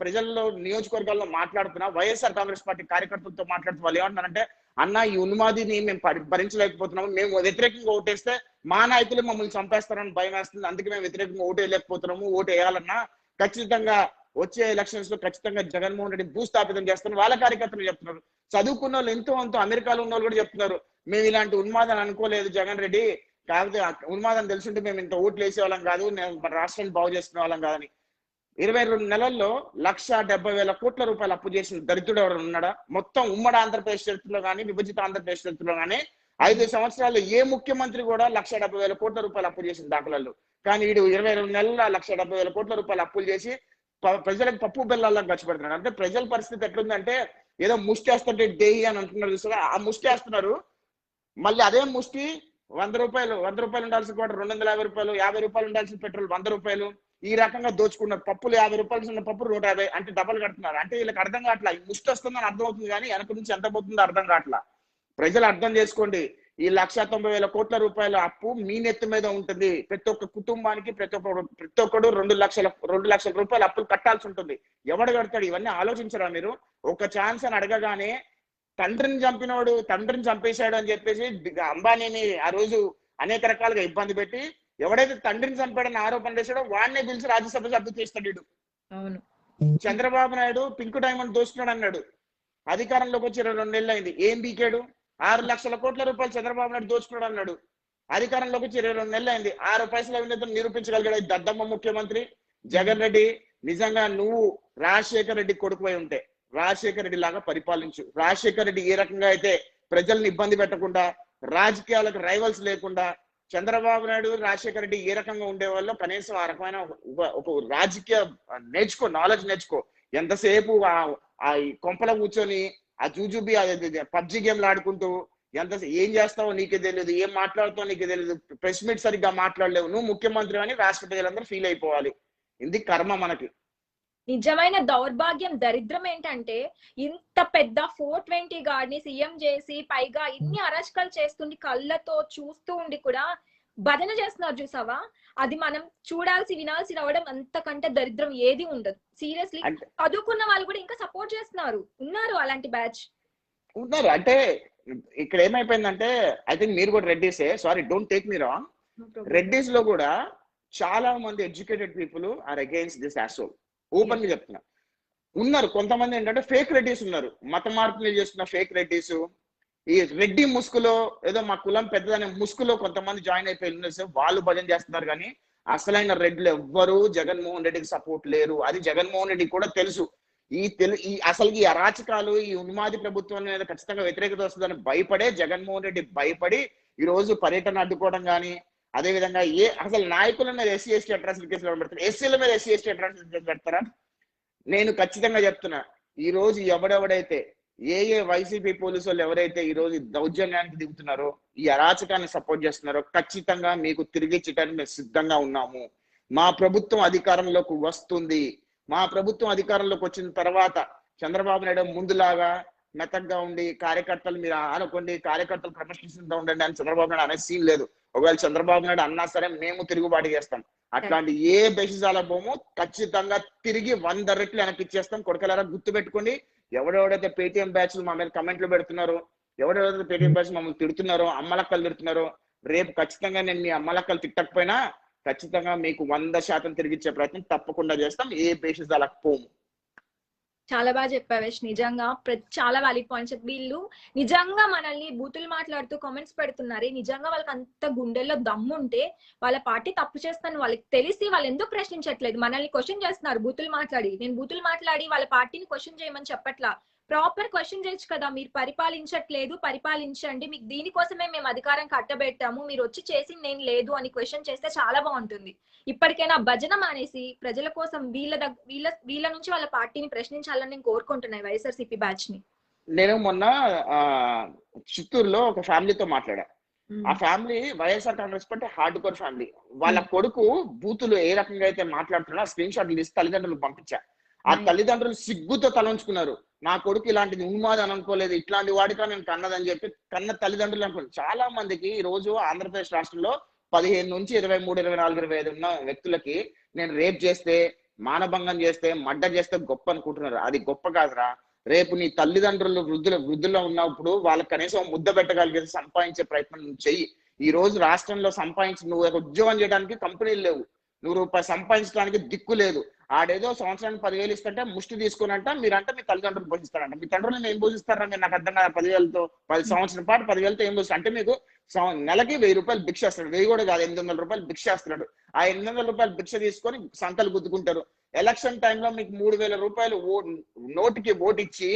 ప్రజల్లో నియోజకవర్గాల్లో మాట్లాడుతున్నా, వైఎస్ఆర్ కాంగ్రెస్ పార్టీ కార్యకర్తలతో మాట్లాడుతూ వాళ్ళు ఏమంటారంటే, అన్న ఈ ఉన్మాదిని మేము భరించలేకపోతున్నాము, మేము వ్యతిరేకంగా ఓటేస్తే మా నాయకులు మమ్మల్ని చంపేస్తారని భయం వేస్తుంది, అందుకే మేము వ్యతిరేకంగా ఓటు వేయలేకపోతున్నాము, ఓటు వేయాలన్నా ఖచ్చితంగా వచ్చే ఎలక్షన్స్ లో ఖచ్చితంగా జగన్మోహన్ రెడ్డి భూస్థాపితం చేస్తాను వాళ్ళ కార్యకర్తలు చెప్తున్నారు. చదువుకున్న వాళ్ళు ఎంతో అమెరికాలో ఉన్న వాళ్ళు కూడా చెప్తున్నారు, మేము ఇలాంటి ఉన్మాదాన్ని అనుకోలేదు జగన్ రెడ్డి, కాకపోతే ఉన్మాదం తెలుసుంటే మేము ఇంత ఓట్లు వేసేవాళ్ళం కాదు, రాష్ట్రాన్ని బాగు చేసుకునే వాళ్ళం కాదని. 22 నెలల్లో 1,70,000 కోట్ల రూపాయలు అప్పు చేసిన దరిద్రుడు ఎవరు ఉన్నాడా? మొత్తం ఉమ్మడి ఆంధ్రప్రదేశ్ చరిత్రలో కానీ విభజిత ఆంధ్రప్రదేశ్ చరిత్రలో కానీ 5 సంవత్సరాల్లో ఏ ముఖ్యమంత్రి కూడా 1,70,000 కోట్ల రూపాయలు అప్పు చేసిన దాఖలాలు. కానీ వీడు 22 నెలల 1,70,000 కోట్ల రూపాయలు అప్పులు చేసి ప్రజలకు పప్పు బెల్లాల్లో ఖర్చు పెడుతున్నారు. అంటే ప్రజల పరిస్థితి ఎట్లుందంటే ఏదో ముష్టి వేస్తుంటే దేహి అని అంటున్నారు చూసారా, ఆ ముష్టి వేస్తున్నారు. మళ్ళీ అదే ముష్టి 100 రూపాయలు ఉండాల్సిన కూడా 250 రూపాయలు, 50 రూపాయలు ఉండాల్సిన పెట్రోల్ 100 రూపాయలు, ఈ రకంగా దోచుకున్నారు. పప్పులు 50 రూపాయలు ఉన్న పప్పులు 150, అంటే డబ్బులు కడుతున్నారు. అంటే వీళ్ళకి అర్థం కావట్లా, ముష్టి వస్తుందని అర్థం అవుతుంది కానీ వెనక నుంచి ఎంత పోతుందో అర్థం కావట్లా. ప్రజలు అర్థం చేసుకోండి, ఈ 1,90,000 కోట్ల రూపాయల అప్పు మీ నెత్తి మీద ఉంటుంది. ప్రతి ఒక్క కుటుంబానికి ప్రతి ఒక్కడు 2 లక్షల రూపాయల అప్పులు కట్టాల్సి ఉంటుంది. ఎవడు కడతాడు? ఇవన్నీ ఆలోచించరా మీరు? ఒక ఛాన్స్ అని అడగగానే తండ్రిని చంపినవాడు తండ్రిని చంపేశాడు అని చెప్పేసి అంబానీని ఆ రోజు అనేక రకాలుగా ఇబ్బంది పెట్టి ఎవడైతే తండ్రిని చంపాడని ఆరోపణ చేశాడో వాడినే పిలిచి రాజ్యసభ సభ్యులు చేస్తాడు. అవును, చంద్రబాబు నాయుడు పింక్ డైమండ్ దోచుకున్నాడు అన్నాడు, అధికారంలోకి వచ్చి 22 నెలలు అయింది, ఏం బీకాడు? 6 లక్షల కోట్ల రూపాయలు చంద్రబాబు నాయుడు దోచుకున్నాడు అన్నాడు, అధికారంలోకి వచ్చి 22 నెలలు అయింది, 6 పైసల అవినీతిని నిరూపించగలిగాడు దద్దమ్మ ముఖ్యమంత్రి జగన్ రెడ్డి. నిజంగా నువ్వు రాజశేఖర రెడ్డి కొడుకువై ఉంటే రాజశేఖర రెడ్డి లాగా పరిపాలించు. రాజశేఖర రెడ్డి ఏ రకంగా అయితే ప్రజల్ని ఇబ్బంది పెట్టకుండా, రాజకీయాలకు రైవల్స్ లేకుండా, చంద్రబాబు నాయుడు రాజశేఖర రెడ్డి ఏ రకంగా ఉండేవాళ్ళు కనీసం ఆ రకమైన ఒక రాజకీయ నాలెడ్జ్ నేర్చుకో. ఎంతసేపు ఆ కొంపల కూర్చొని ఆ జూజుబి పబ్జి గేమ్లు ఆడుకుంటూ ఏం చేస్తావో నీకే తెలియదు, ఏం మాట్లాడుతావో నీకే తెలియదు, ప్రెస్ మీట్ సరిగ్గా మాట్లాడలేవు, నువ్వు ముఖ్యమంత్రి అని రాష్ట్ర ప్రజలందరూ ఫీల్ అయిపోవాలి. ఇది కర్మ మనకి. నిజమైన దౌర్భాగ్యం దరిద్రం ఏంటంటే ఇంత పెద్ద 420 గాడిని సీఎం చేసి పైగా ఇన్ని అరాచకాలు చేస్తుండి కళ్ళతో చూస్తూ ఉండి కూడా భజన చేస్తున్నారు చూసావా, అది మనం చూడాల్సి వినాల్సి రావడం అంతకంటే దరిద్రం ఏది ఉండదు. సీరియస్లీ చదువుకున్న వాళ్ళు కూడా ఇంకా సపోర్ట్ చేస్తున్నారు, ఉన్నారు అలాంటి బ్యాచ్ ఉన్నారు. అంటే ఇక్కడ ఏమైపోయిందంటే ఐ థింక్ మీరు కూడా రెడ్డిసే, sorry don't take me wrong, Reddys లో కూడా చాలా మంది educated people are against this అసోల్. ఓపెన్ గా చెప్తున్నా, ఉన్నారు కొంతమంది ఏంటంటే ఫేక్ రెడ్డిస్ ఉన్నారు, మత మార్పులు చేస్తున్న ఫేక్ రెడ్డిస్. ఈ రెడ్డి ముసుగులో ఏదో మా కులం పెద్దదనే ముసుగులో కొంతమంది జాయిన్ అయిపోయి వాళ్ళు భజన చేస్తున్నారు. కానీ అసలైన రెడ్లు ఎవ్వరు జగన్మోహన్ రెడ్డికి సపోర్ట్ లేరు. అది జగన్మోహన్ రెడ్డికి కూడా తెలుసు. అసలు ఈ అరాచకాలు, ఈ ఉన్మాది ప్రభుత్వం మీద ఖచ్చితంగా వ్యతిరేకత వస్తుందని భయపడే జగన్మోహన్ రెడ్డి భయపడి ఈ రోజు పర్యటన అడ్డుకోవడం కానీ, అదే విధంగా అసలు నాయకుల మీద ఎస్సీ ఎస్టీ అట్రాసిటీ కేసులు పెడతారు, ఎస్సీల మీద ఎస్సీ ఎస్టీ అట్రాసిటీ కేసులు పెడతారా? నేను ఖచ్చితంగా చెప్తున్నా, ఈ రోజు ఎవడెవడైతే ఏ వైసీపీ పోలీసు వాళ్ళు ఎవరైతే ఈ రోజు దౌర్జన్యానికి దిగుతున్నారో, ఈ అరాచకాన్ని సపోర్ట్ చేస్తున్నారో ఖచ్చితంగా మీకు తిరిగి ఇచ్చడానికి మేము సిద్ధంగా ఉన్నాము. మా ప్రభుత్వం అధికారంలోకి వస్తుంది. మా ప్రభుత్వం అధికారంలోకి వచ్చిన తర్వాత చంద్రబాబు నాయుడు ముందులాగా మెత్తగా ఉండి కార్యకర్తలు మీరు అనుకోండి, కార్యకర్తలు క్రమశిక్షణతో ఉండండి అని చంద్రబాబు నాయుడు అనే సీన్ లేదు. ఒకవేళ చంద్రబాబు నాయుడు అన్నా సరే మేము తిరుగుబాటు చేస్తాం. అట్లాంటి ఏ బేసిసాల పోము, ఖచ్చితంగా తిరిగి 100 రెట్లు వెనక్కి ఇచ్చేస్తాం. కొడుకలారా గుర్తు పెట్టుకోండి, ఎవడెవడైతే పేటీఎం బ్యాచ్ మా మీద కమెంట్లు పెడుతున్నారో, ఎవడెవడైతే పేటీఎం బ్యాచ్ మమ్మల్ని తిడుతున్నారో, అమ్మలక్కలు తిడుతున్నారో, రేపు ఖచ్చితంగా నేను మీ అమ్మలక్కలు తిట్టకపోయినా ఖచ్చితంగా మీకు 100% తిరిగిచ్చే ప్రయత్నం తప్పకుండా చేస్తాం. ఏ బేసిసాలకు పోము. చాలా బాగా చెప్పావేష్, నిజంగా చాలా వాలిడ్ పాయింట్స్. వీళ్ళు నిజంగా మనల్ని బూతులు మాట్లాడుతూ కామెంట్స్ పెడుతున్నారే, నిజంగా వాళ్ళకి అంత గుండెల్లో దమ్ముంటే వాళ్ళ పార్టీ తప్పు చేస్తాను వాళ్ళకి తెలిసి వాళ్ళు ఎందుకు ప్రశ్నించట్లేదు? మనల్ని క్వశ్చన్ చేస్తున్నారు బూతులు మాట్లాడి. నేను బూతులు మాట్లాడి వాళ్ళ పార్టీని క్వశ్చన్ చేయమని చెప్పట్లా, ప్రాపర్ క్వశ్చన్ చేయొచ్చు కదా. మీరు పరిపాలించట్లేదు, పరిపాలించండి, మీకు దీనికోసమే మేము అధికారం కట్టబెట్టాము, మీరు వచ్చి చేసి నేను లేదు అని క్వశ్చన్ చేస్తే చాలా బాగుంటుంది. ఇప్పటికైనా భజన మానేసి ప్రజల కోసం వీళ్ళ నుంచి వాళ్ళ పార్టీని ప్రశ్నించాలని నేను కోరుకుంటున్నాను వైఎస్ఆర్సీపీ బ్యాచ్ ని. నేను మొన్న చిత్తూరులో ఒక ఫ్యామిలీతో మాట్లాడా. ఆ family YSR Congress party hard core family. వాళ్ళ కొడుకు బూతులు ఏ రకంగా అయితే మాట్లాడుతున్నా స్క్రీన్ షాట్లు తీసి తల్లిదండ్రులకు పంపించా. ఆ తల్లిదండ్రులు సిగ్గుతో తలంచుకున్నారు. నా కొడుకు ఇలాంటిది ఉన్మాది అని అనుకోలేదు, ఇట్లాంటి వాడిగా నేను కన్నదని చెప్పి కన్న తల్లిదండ్రులు అనుకున్నారు. చాలా మందికి ఈ రోజు ఆంధ్రప్రదేశ్ రాష్ట్రంలో 15 నుంచి 23, 24, 25 ఉన్న వ్యక్తులకి నేను రేప్ చేస్తే, మానభంగం చేస్తే, మర్డర్ చేస్తే గొప్ప అనుకుంటున్నారు. అది గొప్ప కాదురా. రేపు నీ తల్లిదండ్రులు వృద్ధుల్లో ఉన్నప్పుడు వాళ్ళకి కనీసం ముద్ద పెట్టగలిగే సంపాదించే ప్రయత్నం చెయ్యి. ఈ రోజు రాష్ట్రంలో నువ్వు ఒక ఉద్యోగం చేయడానికి కంపెనీలు లేవు, నువ్వు రూపాయి సంపాదించడానికి దిక్కు లేదు. ఆడేదో సంవత్సరానికి 10,000 ఇస్తుంటే ముష్టి తీసుకునంట మీరంటే మీ తల్లిదండ్రులు పోషిస్తారంట. మీ తండ్రులను ఏం పోషిస్తారా మీరు? నాకు అర్థం కాదు. 10,000తో 10 సంవత్సరం పాటు 10,000తో ఏం పోషిస్తారు అంటే మీకు నెలకి 1,000 రూపాయలు భిక్ష వేస్తాడు. 1,000 కూడా కాదు, 800 రూపాయలు భిక్ష వేస్తున్నాడు. ఆ 800 రూపాయలు భిక్ష తీసుకొని సంతలు గుద్దుకుంటారు. ఎలక్షన్ టైంలో మీకు 3,000 రూపాయలు నోటికి ఓటిచ్చి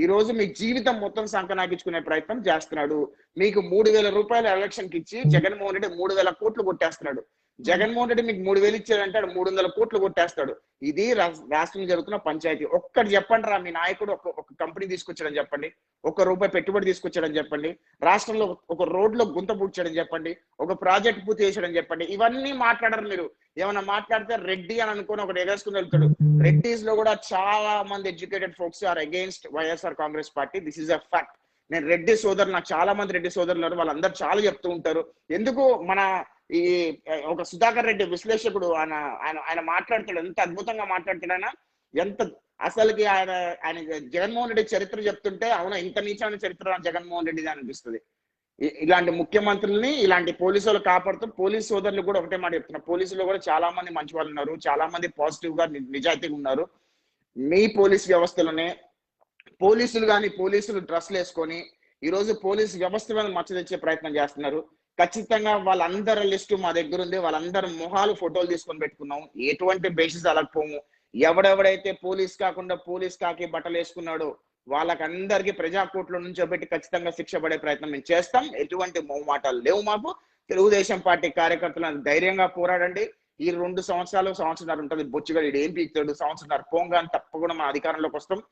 ఈ రోజు మీ జీవితం మొత్తం సంకనాకించుకునే ప్రయత్నం చేస్తున్నాడు. మీకు 3,000 రూపాయలు ఎలక్షన్ కి ఇచ్చి జగన్మోహన్ రెడ్డి 3,000 కోట్లు కొట్టేస్తున్నాడు. జగన్మోహన్ రెడ్డి మీకు 3,000 ఇచ్చాడంటే 300 కోట్లు కొట్టేస్తాడు. ఇది రాష్ట్రంలో జరుగుతున్న పంచాయతీ. ఒక్కటి చెప్పండి రా, మీ నాయకుడు ఒక కంపెనీ తీసుకొచ్చాడని చెప్పండి, ₹1 పెట్టుబడి తీసుకొచ్చాడని చెప్పండి, రాష్ట్రంలో ఒక రోడ్లో గుంత పూడ్చాడని చెప్పండి, ఒక ప్రాజెక్ట్ పూర్తి చేశాడని చెప్పండి. ఇవన్నీ మాట్లాడరు మీరు. ఏమన్నా మాట్లాడితే రెడ్డి అని అనుకుని ఒకటి ఎగేసుకుని వెళ్తాడు. రెడ్డిస్ లో కూడా చాలా మంది educated folks are against Y S R Congress party. This is a fact. నేను రెడ్డి సోదరులు, నాకు చాలా మంది రెడ్డి సోదరులు, వాళ్ళందరూ చాలా చెప్తూ ఉంటారు. ఎందుకు మన ఈ ఒక సుధాకర్ రెడ్డి విశ్లేషకుడు ఆయన మాట్లాడతాడు, ఎంత అద్భుతంగా మాట్లాడతాడైనా, ఎంత అసలుకి ఆయన జగన్మోహన్ రెడ్డి చరిత్ర చెప్తుంటే అవునా ఇంత నీచమైన చరిత్ర జగన్మోహన్ రెడ్డిది అనిపిస్తుంది. ఇలాంటి ముఖ్యమంత్రుల్ని ఇలాంటి పోలీసులు కాపాడుతూ పోలీసు సోదరులు కూడా ఒకటే మాట చెప్తున్నారు. పోలీసులు కూడా చాలా మంది మంచి వాళ్ళు ఉన్నారు, చాలా మంది పాజిటివ్ గా నిజాయితీగా ఉన్నారు. మీ పోలీస్ వ్యవస్థలోనే పోలీసులు డ్రెస్లు వేసుకొని ఈ రోజు పోలీసు వ్యవస్థ మీద మచ్చ తెచ్చే ప్రయత్నం చేస్తున్నారు. ఖచ్చితంగా వాళ్ళందరి లిస్టు మా దగ్గర ఉంది. వాళ్ళందరి మొహాలు ఫోటోలు తీసుకొని పెట్టుకున్నాం. ఎటువంటి బేసిస్ అలకపోము. ఎవడెవడైతే పోలీస్ కాకుండా పోలీస్ కాకి బట్టలు వేసుకున్నాడో వాళ్ళకందరికీ ప్రజాకోర్టులో నుంచోబెట్టి ఖచ్చితంగా శిక్ష పడే ప్రయత్నం మేము చేస్తాం. ఎటువంటి మొహమాటాలు లేవు మాకు. తెలుగుదేశం పార్టీ కార్యకర్తలను ధైర్యంగా పోరాడండి. ఈ 2 సంవత్సరాలు ఉంటుంది బొచ్చుగా ఏం పీకుతాడు. సంవత్సరాలు పోంగాని తప్పకుండా మన అధికారంలోకి వస్తాం.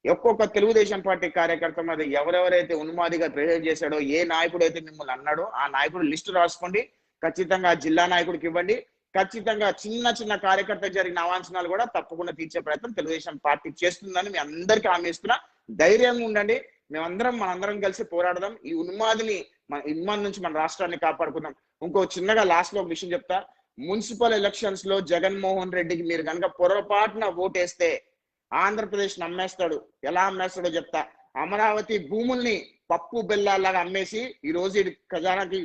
ఒక్కొక్క తెలుగుదేశం పార్టీ కార్యకర్త మీద ఎవరెవరైతే ఉన్మాదిగా ప్రెజర్ చేశాడో, ఏ నాయకుడు అయితే మిమ్మల్ని అన్నాడో ఆ నాయకుడు లిస్టు రాసుకోండి. ఖచ్చితంగా జిల్లా నాయకుడికి ఇవ్వండి. ఖచ్చితంగా చిన్న కార్యకర్త జరిగిన అవాంఛనాలు కూడా తప్పకుండా తీర్చే ప్రయత్నం తెలుగుదేశం పార్టీ చేస్తుందని మీ అందరికీ హామీ ఇస్తున్నా. ధైర్యంగా ఉండండి. మనందరం కలిసి పోరాడదాం. ఈ ఉన్మాద్ నుంచి మన రాష్ట్రాన్ని కాపాడుకుందాం. ఇంకో చిన్నగా లాస్ట్ లో ఒక విషయం చెప్తా. మున్సిపల్ ఎలక్షన్స్ లో జగన్మోహన్ రెడ్డికి మీరు కనుక పొరపాటున ఓటేస్తే ఆంధ్రప్రదేశ్ అమ్మేస్తాడు. ఎలా అమ్మేస్తాడో చెప్తా. అమరావతి భూముల్ని పప్పు బెల్లాలాగా అమ్మేసి ఈ రోజు ఖజానాకి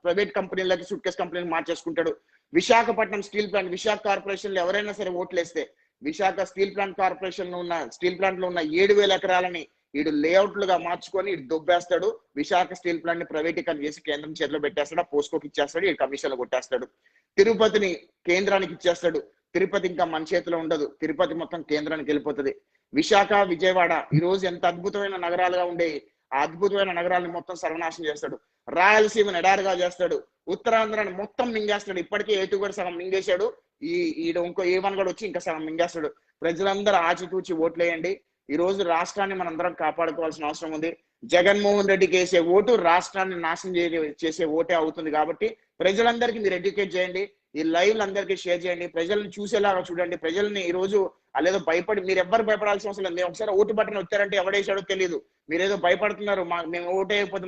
ప్రైవేట్ కంపెనీలకి సూట్ కేస్ కంపెనీలు మార్చేసుకుంటాడు. Visakhapatnam steel plant, Visakha corporation లో ఎవరైనా సరే ఓట్లేస్తే విశాఖ స్టీల్ ప్లాంట్ కార్పొరేషన్ లో ఉన్న 7,000 ఎకరాలని వీడు లేఅవుట్లుగా మార్చుకొని వీడు దొబ్బేస్తాడు. విశాఖ స్టీల్ ప్లాంట్ ని ప్రైవేటీకరణ చేసి కేంద్రం చేతిలో పెట్టేస్తాడు, పోస్కోకి ఇచ్చేస్తాడు, ఈ కమిషన్లు కొట్టేస్తాడు. తిరుపతిని కేంద్రానికి ఇచ్చేస్తాడు. తిరుపతి ఇంకా మన చేతిలో ఉండదు. తిరుపతి మొత్తం కేంద్రానికి వెళ్ళిపోతుంది. విశాఖ, విజయవాడ ఈ రోజు ఎంత అద్భుతమైన నగరాలుగా ఉండే ఆ అద్భుతమైన నగరాలను మొత్తం సర్వనాశనం చేస్తాడు. రాయలసీమను ఎడారిగా చేస్తాడు. ఉత్తరాంధ్రాన్ని మొత్తం మింగేస్తాడు. ఇప్పటికే A2 కూడా సగం మింగేశాడు. ఇంకో A1 కూడా వచ్చి ఇంకా సగం మింగేస్తాడు. ప్రజలందరూ ఆచితూచి ఓట్లేయండి. ఈ రోజు రాష్ట్రాన్ని మనందరం కాపాడుకోవాల్సిన అవసరం ఉంది. జగన్మోహన్ రెడ్డికి వేసే ఓటు రాష్ట్రాన్ని నాశనం చేసే ఓటే అవుతుంది. కాబట్టి ప్రజలందరికీ మీరు ఎడ్యుకేట్ చేయండి. ఈ లైవ్ అందరికీ షేర్ చేయండి. ప్రజల్ని చూసేలాగా చూడండి. ప్రజల్ని ఈ రోజు అదేదో మీరు ఎవ్వరు భయపడాల్సిన అవసరం లేదు. ఒకసారి ఓటు బటన్ వచ్చారంటే ఎవడేసాడో తెలియదు. మీరేదో భయపడుతున్నారు, మేము ఓటు వేయకపోతే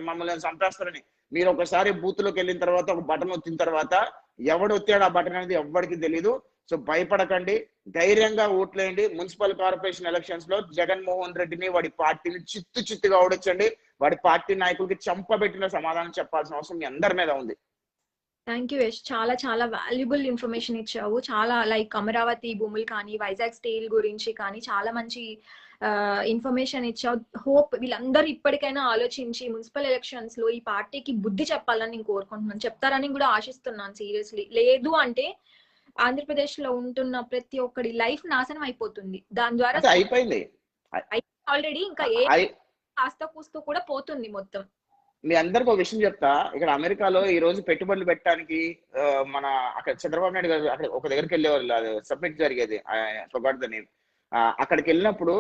మమ్మల్ని చంపేస్తారని. మీరు ఒకసారి బూత్ లోకి వెళ్ళిన తర్వాత ఒక బటన్ వచ్చిన తర్వాత ఎవడు వచ్చాడు ఆ బటన్ అనేది ఎవ్వడికి తెలియదు. సో భయపడకండి, ధైర్యంగా ఓట్లేయండి. మున్సిపల్ కార్పొరేషన్ ఎలక్షన్స్ లో జగన్మోహన్ రెడ్డిని వాడి పార్టీని చిత్తుగా ఓడించండి. వాడి పార్టీ నాయకులకి చంపబెట్టిన సమాధానం చెప్పాల్సిన అవసరం మీ అందరి మీద ఉంది. Thank you Yash. చాలా వాల్యుబుల్ ఇన్ఫర్మేషన్ ఇచ్చావు. చాలా లైక్ అమరావతి భూములు కానీ, వైజాగ్ స్టీల్ గురించి కానీ చాలా మంచి ఇన్ఫర్మేషన్ ఇచ్చావు. హోప్ వీళ్ళందరూ ఇప్పటికైనా ఆలోచించి మున్సిపల్ ఎలక్షన్స్ లో ఈ పార్టీకి బుద్ధి చెప్పాలని నేను కోరుకుంటున్నాను. చెప్తారని కూడా ఆశిస్తున్నాను సీరియస్లీ. లేదు అంటే ఆంధ్రప్రదేశ్ లో ఉంటున్న ప్రతి ఒక్కడి లైఫ్ నాశనం అయిపోతుంది. దాని ద్వారా అయిపోయింది ఆల్రెడీ. ఇంకా కాస్త కూస్తూ కూడా పోతుంది మొత్తం. మీ అందరికి ఒక విషయం చెప్తా. ఇక్కడ అమెరికాలో ఈ రోజు పెట్టుబడులు పెట్టడానికి మన అక్కడ చంద్రబాబు నాయుడు గారు అక్కడ ఒక దగ్గరికి వెళ్ళేవాళ్ళు. అది సబ్మిట్ జరిగేది అక్కడికి వెళ్ళినప్పుడు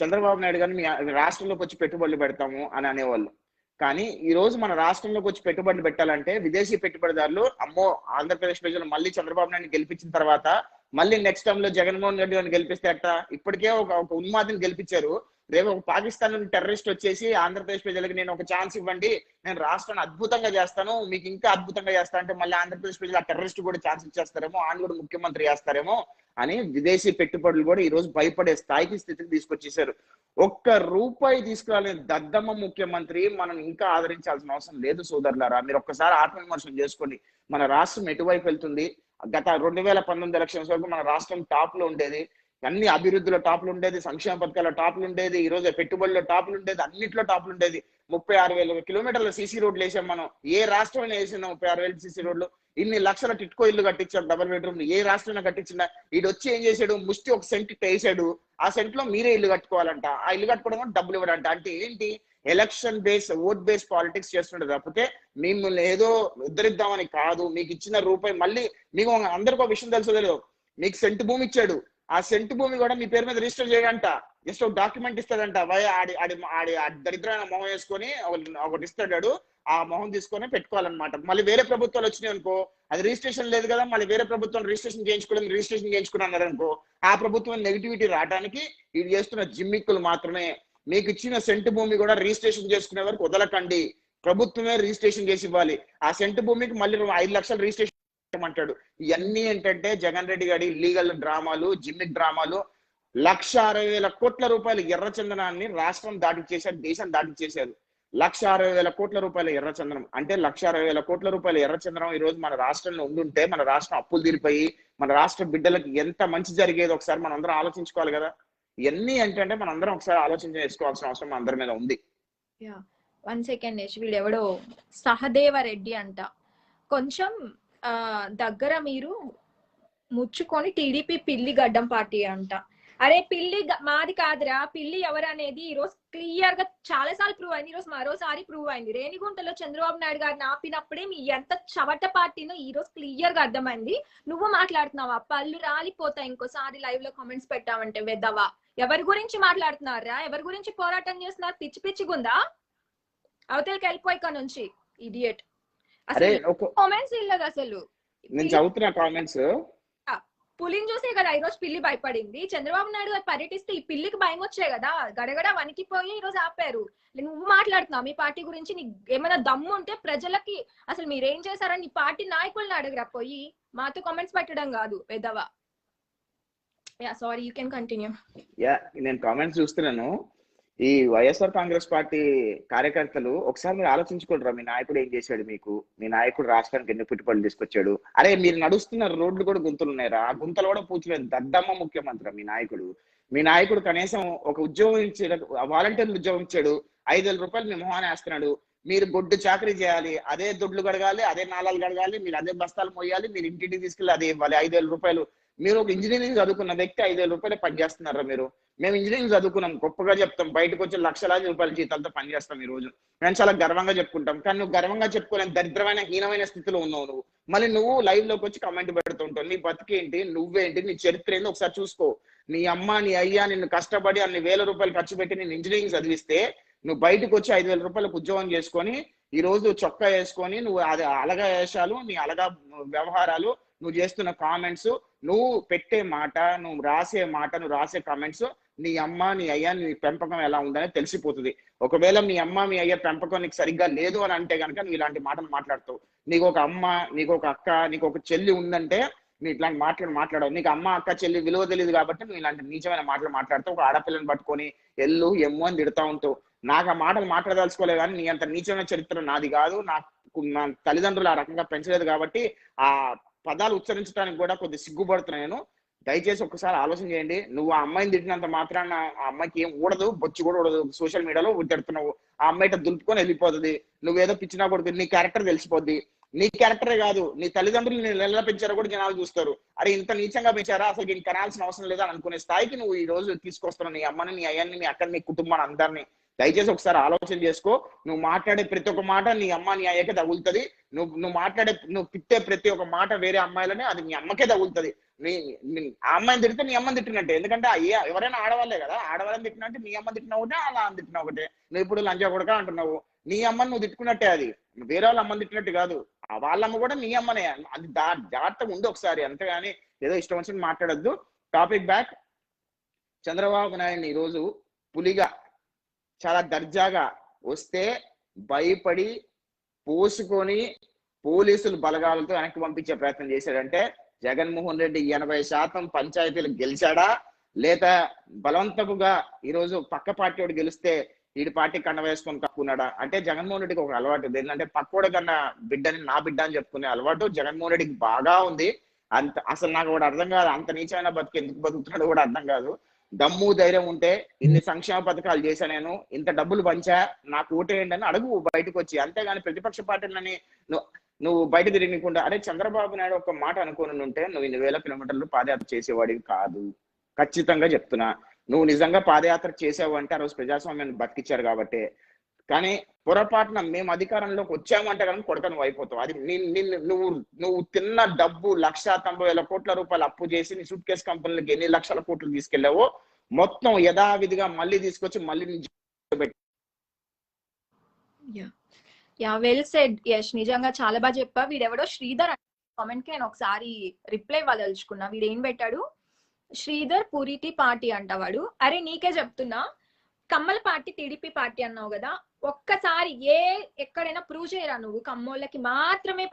చంద్రబాబు నాయుడు గారిని మీ రాష్ట్రంలోకి వచ్చి పెట్టుబడులు పెడతాము అని అనేవాళ్ళు. కానీ ఈ రోజు మన రాష్ట్రంలోకి వచ్చి పెట్టుబడులు పెట్టాలంటే విదేశీ పెట్టుబడిదారులు అమ్మో ఆంధ్రప్రదేశ్ ప్రజలు మళ్ళీ చంద్రబాబు నాయుడు గెలిపించిన తర్వాత మళ్ళీ నెక్స్ట్ టైం లో జగన్మోహన్ రెడ్డి గారిని గెలిపిస్తే అట్ట. ఇప్పటికే ఒక ఉన్మాదిని గెలిపించారు. రేపు ఒక పాకిస్తాన్ టెర్రరిస్ట్ వచ్చేసి ఆంధ్రప్రదేశ్ ప్రజలకు నేను ఒక ఛాన్స్ ఇవ్వండి, నేను రాష్ట్రాన్ని అద్భుతంగా చేస్తాను, మీకు ఇంకా అద్భుతంగా చేస్తా అంటే మళ్ళీ ఆంధ్రప్రదేశ్ ప్రజలు ఆ టెర్రరిస్ట్ కూడా ఛాన్స్ ఇచ్చేస్తారేమో, ఆయన కూడా ముఖ్యమంత్రి చేస్తారేమో అని విదేశీ పెట్టుబడులు కూడా ఈ రోజు భయపడే స్థితికి తీసుకొచ్చేసారు. ఒక్క రూపాయి తీసుకురాలేని దద్దమ్మ ముఖ్యమంత్రి మనం ఇంకా ఆదరించాల్సిన అవసరం లేదు సోదరులారా. మీరు ఒక్కసారి ఆత్మవిమర్శనం చేసుకోండి. మన రాష్ట్రం ఎటువైపు వెళ్తుంది? గత 2019 ఎలక్షన్స్ వరకు మన రాష్ట్రం టాప్ లో ఉండేది, అన్ని అభివృద్ధిలో టాప్లు ఉండేది, సంక్షేమ పథకాల టాప్లు ఉండేది, ఈ రోజు పెట్టుబడుల్లో టాప్లు ఉండేది, అన్నింటిలో టాప్లు ఉండేది. 36,000 కిలోమీటర్ల సీసీ రోడ్లు వేసాం మనం. ఏ రాష్ట్రం వేసిందో 36,000 సీసీ రోడ్లు? ఇన్ని లక్షల టిట్కో ఇల్లు కట్టించాం, డబుల్ బెడ్రూమ్. ఏ రాష్ట్రంలో కట్టించిందా? ఈడు వచ్చి ఏం చేశాడు? ముష్టి ఒక సెంట్ వేసాడు, ఆ సెంట్ లో మీరే ఇల్లు కట్టుకోవాలంట. ఆ ఇల్లు కట్టుకోవడం డబ్బులు ఇవ్వడంట. అంటే ఏంటి? Election base, vote base politics చేస్తుండే తప్పితే మిమ్మల్ని ఏదో ఉద్ధరిద్దామని కాదు. మీకు ఇచ్చిన రూపాయి మళ్ళీ మీకు అందరికీ ఒక విషయం తెలుసు తెలియదు, మీకు సెంటు భూమి ఇచ్చాడు, ఆ సెంటు భూమి కూడా మీ పేరు మీద రిజిస్టర్ చేయడంట. జస్ట్ ఒక డాక్యుమెంట్ ఇస్తాడంట, ఆడి ఆడి ఆడి దరిద్రమైన మొహం వేసుకొని ఒకటి ఇస్తాడు, ఆ మొహం తీసుకొని పెట్టుకోవాలన్నమాట. మళ్ళీ వేరే ప్రభుత్వాలు వచ్చినాయి అనుకో, అది రిజిస్ట్రేషన్ లేదు కదా, మళ్ళీ వేరే ప్రభుత్వం రిజిస్ట్రేషన్ చేయించుకున్నారు అనుకో, ఆ ప్రభుత్వం నెగిటివిటీ రావడానికి ఇది చేస్తున్న జిమ్మిక్కులు మాత్రమే. మీకు ఇచ్చిన సెంటు భూమి కూడా రిజిస్ట్రేషన్ చేసుకునే వరకు వదలకండి, ప్రభుత్వమే రిజిస్ట్రేషన్ చేసి ఇవ్వాలి. ఆ సెంటు భూమికి మళ్ళీ 5 లక్షలు రిజిస్ట్రేషన్ అంటాడు. ఇవన్నీ ఏంటంటే జగన్ రెడ్డి గారి లీగల్ డ్రామాలు, జిమ్మిక్ డ్రామాలు. 1,60,000 కోట్ల రూపాయలు ఎర్రచందనాన్ని రాష్ట్రం దాటిచ్చేశారు, దేశం దాటిచ్చేశారు. 1,60,000 కోట్ల రూపాయల ఎర్రచందనం అంటే 1,60,000 కోట్ల రూపాయల ఎర్రచందనం ఈ రోజు మన రాష్ట్రంలో ఉండుంటే మన రాష్ట్రం అప్పులు తీరిపోయి మన రాష్ట్ర బిడ్డలకు ఎంత మంచి జరిగేది ఒకసారి మనం అందరం ఆలోచించుకోవాలి కదా. ఇవన్నీ ఏంటంటే మనం అందరం ఒకసారి ఆలోచన చేసుకోవాల్సిన అవసరం అందరి మీద ఉంది. 1 సెకండ్ వీడు ఎవడో సహదేవ రెడ్డి అంట, కొంచెం దగ్గర మీరు ముచ్చుకొని టీడీపీ పిల్లి గడ్డం పార్టీ అంట. అరే పిల్లి మాది కాదురా, పిల్లి ఎవరు అనేది ఈ రోజు క్లియర్ గా చాలా సార్లు ప్రూవ్ అయింది, ఈ రోజు మరోసారి ప్రూవ్ అయింది. రేణిగుంటలో చంద్రబాబు నాయుడు గారిని ఆపినప్పుడే మీ ఎంత చవట పార్టీనో ఈ రోజు క్లియర్ గా అర్థమైంది. నువ్వు మాట్లాడుతున్నావా? పళ్ళు రాలిపోతాయి ఇంకోసారి లైవ్ లో కామెంట్స్ పెట్టావంటే. వెదవా, ఎవరి గురించి మాట్లాడుతున్నారా? ఎవరి గురించి పోరాటం చేస్తున్నారు? పిచ్చి పిచ్చిగుందా? అవతలకి వెళ్ళిపోయి ఇక్కడ నుంచి ఇడియట్. కామెంట్స్ ఇల్లదు అసలు. నేను చదువుతున్నా కామెంట్స్. పులిని చూసే కదా ఈ రోజు పిల్లి భయపడింది. చంద్రబాబు నాయుడు గారు పర్యటిస్తే ఈ పిల్లికి భయం వచ్చే కదా, గడగడ వణికిపోయి ఈ రోజు ఆపారు. నువ్వు మాట్లాడుతున్నావు మీ పార్టీ గురించి. నీకు ఏమైనా దమ్ము ఉంటే ప్రజలకి అసలు మీరేం చేశారని నీ పార్టీ నాయకులను అడగరా పోయి, మాతో కామెంట్స్ పెట్టడం కాదు పెద్దవా. Sorry, you can continue. నేను కామెంట్స్ చూస్తున్నాను. ఈ వైఎస్ఆర్ కాంగ్రెస్ పార్టీ కార్యకర్తలు ఒకసారి మీరు ఆలోచించుకోండిరా, మీ నాయకుడు ఏం చేశాడు మీకు? మీ నాయకుడు రాష్ట్రానికి ఎన్ని పెట్టుబడులు తీసుకొచ్చాడు? అరే మీరు నడుస్తున్న రోడ్లు కూడా గుంతలు ఉన్నాయిరా, ఆ గుంతలు కూడా పూచలేదు. దద్దమ్మ ముఖ్యమంత్రి మీ నాయకుడు. మీ నాయకుడు కనీసం ఒక ఉద్యోగం ఇచ్చాడు, వాలంటీర్లు ఉద్యోగం ఇచ్చాడు, 5,000 రూపాయలు మీ మొహాన్ని వేస్తున్నాడు. మీరు గొడ్డు చాకరీ చేయాలి, అదే దొడ్లు గడగాలి, అదే నాళాలు గడగాలి, మీరు అదే బస్తాలు మోయాలి, మీరు ఇంటింటికి తీసుకెళ్ళి అదే ఇవ్వాలి 5,000 రూపాయలు. మీరు ఒక ఇంజనీరింగ్ చదువుకున్న వ్యక్తి 5,000 రూపాయలు పనిచేస్తున్నారా మీరు? మేము ఇంజనీరింగ్ చదువుకున్నాం, గొప్పగా చెప్తాం, బయటకు వచ్చి లక్షలాది రూపాయల జీతాలతో పనిచేస్తాం ఈ రోజు. మేము చాలా గర్వంగా చెప్పుకుంటాం. కానీ నువ్వు గర్వంగా చెప్పుకోలేని దరిద్రమైన హీనమైన స్థితిలో ఉన్నావు నువ్వు. మళ్ళీ నువ్వు లైవ్ లోకి వచ్చి కమెంట్ పెడుతుంటావు. నీ బతికేంటి, నువ్వేంటి, నీ చరిత్ర ఏంటి ఒకసారి చూసుకో. నీ అమ్మ నీ అయ్యా నిన్ను కష్టపడి అన్ని వేల రూపాయలు ఖర్చు పెట్టి నేను ఇంజనీరింగ్ చదివిస్తే నువ్వు బయటకు వచ్చి 5,000 రూపాయలకు ఉద్యోగం చేసుకొని ఈ రోజు చొక్కా వేసుకొని నువ్వు అది అలగా వేషాలు, నీ అలగా వ్యవహారాలు, నువ్వు చేస్తున్న కామెంట్స్, నువ్వు పెట్టే మాట, నువ్వు రాసే మాట, నువ్వు రాసే కామెంట్స్, నీ అమ్మ నీ అయ్యా నీ పెంపకం ఎలా ఉందని తెలిసిపోతుంది. ఒకవేళ మీ అమ్మ మీ అయ్య పెంపకం నీకు సరిగ్గా లేదు అని అంటే కనుక నువ్వు ఇలాంటి మాటలు మాట్లాడతావు. నీకు ఒక అమ్మ, నీకు ఒక అక్క, నీకు ఒక చెల్లి ఉందంటే నువ్వు ఇట్లాంటి మాట్లాడవు. నీకు అమ్మ అక్క చెల్లి విలువ తెలియదు కాబట్టి నువ్వు ఇలాంటి నీచమైన మాటలు మాట్లాడతావు. ఒక ఆడపిల్లని పట్టుకొని ఎల్లు ఎమ్ము అని తిడతా ఉంటావు. నాకు ఆ మాటలు మాట్లాడదలుచుకోలేదు, కానీ నీ అంత నీచమైన చరిత్ర నాది కాదు. నాకు నా తల్లిదండ్రులు ఆ రకంగా పెంచలేదు కాబట్టి ఆ పదాలు ఉచ్చరించడానికి కూడా కొద్ది సిగ్గుపడుతున్నాను నేను. దయచేసి ఒక్కసారి ఆలోచన చేయండి. నువ్వు ఆ అమ్మాయిని తిట్టినంత మాత్రాన ఆ అమ్మాయికి ఏం ఊడదు, బొచ్చి కూడా ఊడదు. సోషల్ మీడియాలో తిడుతున్నావు, ఆ అమ్మాయి దులుపుకొని వెళ్ళిపోతుంది. నువ్వేదో పిచ్చినా కొడుకు, నీ క్యారెక్టర్ తెలిసిపోద్ది. నీ క్యారెక్టరే కాదు, నీ తల్లిదండ్రులు నేను ఎలా పెంచారో కూడా జనాలు చూస్తారు. అరే ఇంత నీచంగా పెంచారా, అసలు ఇంక కనాల్సిన అవసరం లేదా అనుకునే స్థాయికి నువ్వు ఈ రోజు తీసుకొస్తున్నావు నీ అమ్మని, నీ అయ్యాన్ని, నీ అక్కని, నీ కుటుంబాన్ని అందరినీ. దయచేసి ఒకసారి ఆలోచన చేసుకో. నువ్వు మాట్లాడే ప్రతి ఒక్క మాట నీ అమ్మ నీ అయ్యకే తగులుతుంది. నువ్వు తిట్టే ప్రతి ఒక్క మాట వేరే అమ్మాయిలనే అది నీ అమ్మకే తగులుతుంది. ఆ అమ్మాయిని తిడితే నీ అమ్మని తిట్టినట్టే. ఎందుకంటే ఎవరైనా ఆడవాళ్ళే కదా, ఆడవాళ్ళని తిట్టినట్టే నీ అమ్మ తిట్టినా ఒకటే, అలా తిట్టినా ఒకటే. నువ్వు ఇప్పుడు లంచా కొడక అంటున్నావు, నీ అమ్మని నువ్వు తిట్టుకున్నట్టే, అది వేరే వాళ్ళ అమ్మని తిట్టినట్టు కాదు. వాళ్ళమ్మ కూడా నీ అమ్మనే. అది జాగ్రత్తగా ఉంది ఒకసారి, అంతేగాని ఏదో ఇష్టం వచ్చింది మాట్లాడద్దు. Topic back. చంద్రబాబు నాయుడిని ఈరోజు పులిగా చాలా దర్జాగా వస్తే భయపడి పోసుకొని పోలీసులు బలగాలతో వెనక్కి పంపించే ప్రయత్నం చేశాడంటే జగన్మోహన్ రెడ్డి 80% పంచాయతీలు గెలిచాడా, లేదా బలవంతముగా ఈరోజు పక్క పార్టీ వాడు గెలిస్తే వీడి పార్టీ కండ వేసుకొని కప్పుకున్నాడా? అంటే జగన్మోహన్ రెడ్డికి ఒక అలవాటు ఏంటంటే పక్కోడ కన్నా బిడ్డని నా బిడ్డ అని చెప్పుకునే అలవాటు జగన్మోహన్ రెడ్డికి బాగా ఉంది. అంత అసలు నాకు కూడా అర్థం కాదు, అంత నీచమైన బతుకు ఎందుకు బతుకుతున్నాడో కూడా అర్థం కాదు. దమ్ము ధైర్యం ఉంటే ఇన్ని సంక్షేమ పథకాలు చేశా, నేను ఇంత డబ్బులు పంచా, నాకు ఓటేయండి అని అడుగు బయటకు వచ్చి. అంతేగాని ప్రతిపక్ష పార్టీలని నువ్వు బయట తిరిగికుండా అరే చంద్రబాబు నాయుడు ఒక మాట అనుకోని ఉంటే నువ్వు 1,000 కిలోమీటర్లు పాదయాత్ర చేసేవాడివి కాదు. ఖచ్చితంగా చెప్తున్నా, నువ్వు నిజంగా పాదయాత్ర చేసావు అంటే ఆ రోజు ప్రజాస్వామ్యాన్ని బతికిచ్చారు కాబట్టి. కానీ పొరపాటున మేము అధికారంలోకి వచ్చామంటే కనుక కొడక నువ్వు అయిపోతావు. అది నువ్వు తిన్న డబ్బు 1,90,000 కోట్ల రూపాయలు అప్పు చేసి నీ సూట్ కేసు కంపెనీలకు ఎన్ని లక్షల కోట్లు తీసుకెళ్లావో మొత్తం యథావిధిగా మళ్ళీ తీసుకొచ్చి మళ్ళీ వెల్ సెడ్ యష్, నిజంగా చాలా బాగా చెప్పా. వీడెవడో శ్రీధర్ కామెంట్ కి నేను ఒకసారి రిప్లై ఇవ్వాలనుకున్నా. వీడు ఏం పెట్టాడు, శ్రీధర్ పూరిటి పార్టీ అంటవాడు. అరే నీకే చెప్తున్నా, కమ్మల పార్టీ టీడీపీ పార్టీ అన్నావు కదా, ఒక్కసారి ఎక్కడైనా ప్రూవ్ చేయరా నువ్వు. కమ్మోళ్ళకి మాత్రమే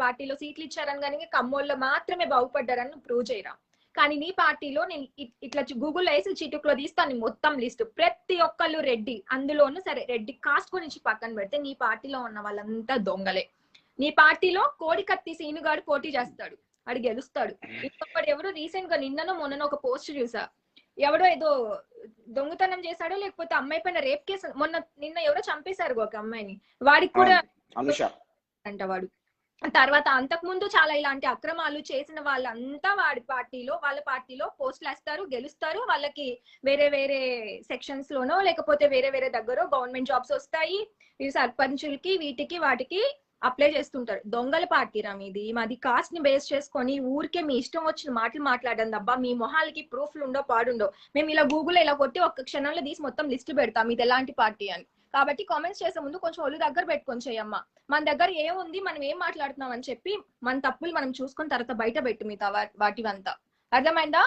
పార్టీలో సీట్లు ఇచ్చారని కానీ కమ్మోళ్ళు మాత్రమే బాగుపడ్డారని ప్రూవ్ చేయరా. కానీ నీ పార్టీలో నేను ఇట్లా గూగుల్లో వేసి చిటుకులో తీస్తాను మొత్తం లిస్ట్. ప్రతి ఒక్కళ్ళు రెడ్డి, అందులోనూ సరే రెడ్డి కాస్ట్ గురించి పక్కన పెడితే నీ పార్టీలో ఉన్న వాళ్ళంతా దొంగలే. నీ పార్టీలో కోడికత్తి సీనుగాడు పోటీ చేస్తాడు, వాడు గెలుస్తాడు. ఇంకొకటి ఎవరు రీసెంట్ గా నిన్ననో మొన్న ఒక పోస్ట్ చూసా, ఎవడో ఏదో దొంగతనం చేశాడో లేకపోతే అమ్మాయి పైన రేప్ కేసు, నిన్న ఎవరో చంపేశారు ఒక అమ్మాయిని, వాడికి కూడా అంట వాడు. తర్వాత అంతకు ముందు చాలా ఇలాంటి అక్రమాలు చేసిన వాళ్ళంతా వాళ్ళ పార్టీలో పోస్టులు వేస్తారు, గెలుస్తారు. వాళ్ళకి వేరే వేరే సెక్షన్స్ లోనో లేకపోతే వేరే వేరే దగ్గర గవర్నమెంట్ జాబ్స్ వస్తాయి. ఈ సర్పంచులకి వీటికి వాటికి అప్లై చేస్తుంటారు. దొంగల పార్టీరా మీది. మాది కాస్ట్ ని బేస్ చేసుకొని ఊరికే మీ ఇష్టం వచ్చిన మాటలు మాట్లాడండి అబ్బా. మీ మొహాలకి ప్రూఫ్లు ఉండో పాడుండో. మేము ఇలా గూగుల్ ఇలా కొట్టి ఒక్క క్షణంలో తీసి మొత్తం లిస్ట్ పెడతాం ఇది ఎలాంటి పార్టీ అని. కాబట్టి కామెంట్స్ చేసే ముందు కొంచెం ఒళ్ళు దగ్గర పెట్టుకొని చేయమ్మా. మన దగ్గర ఏముంది, మనం ఏం మాట్లాడుతున్నాం అని చెప్పి మన తప్పులు మనం చూసుకొని తర్వాత బయట పెట్టు మిగతా వాటివంతా. అర్థమైందా?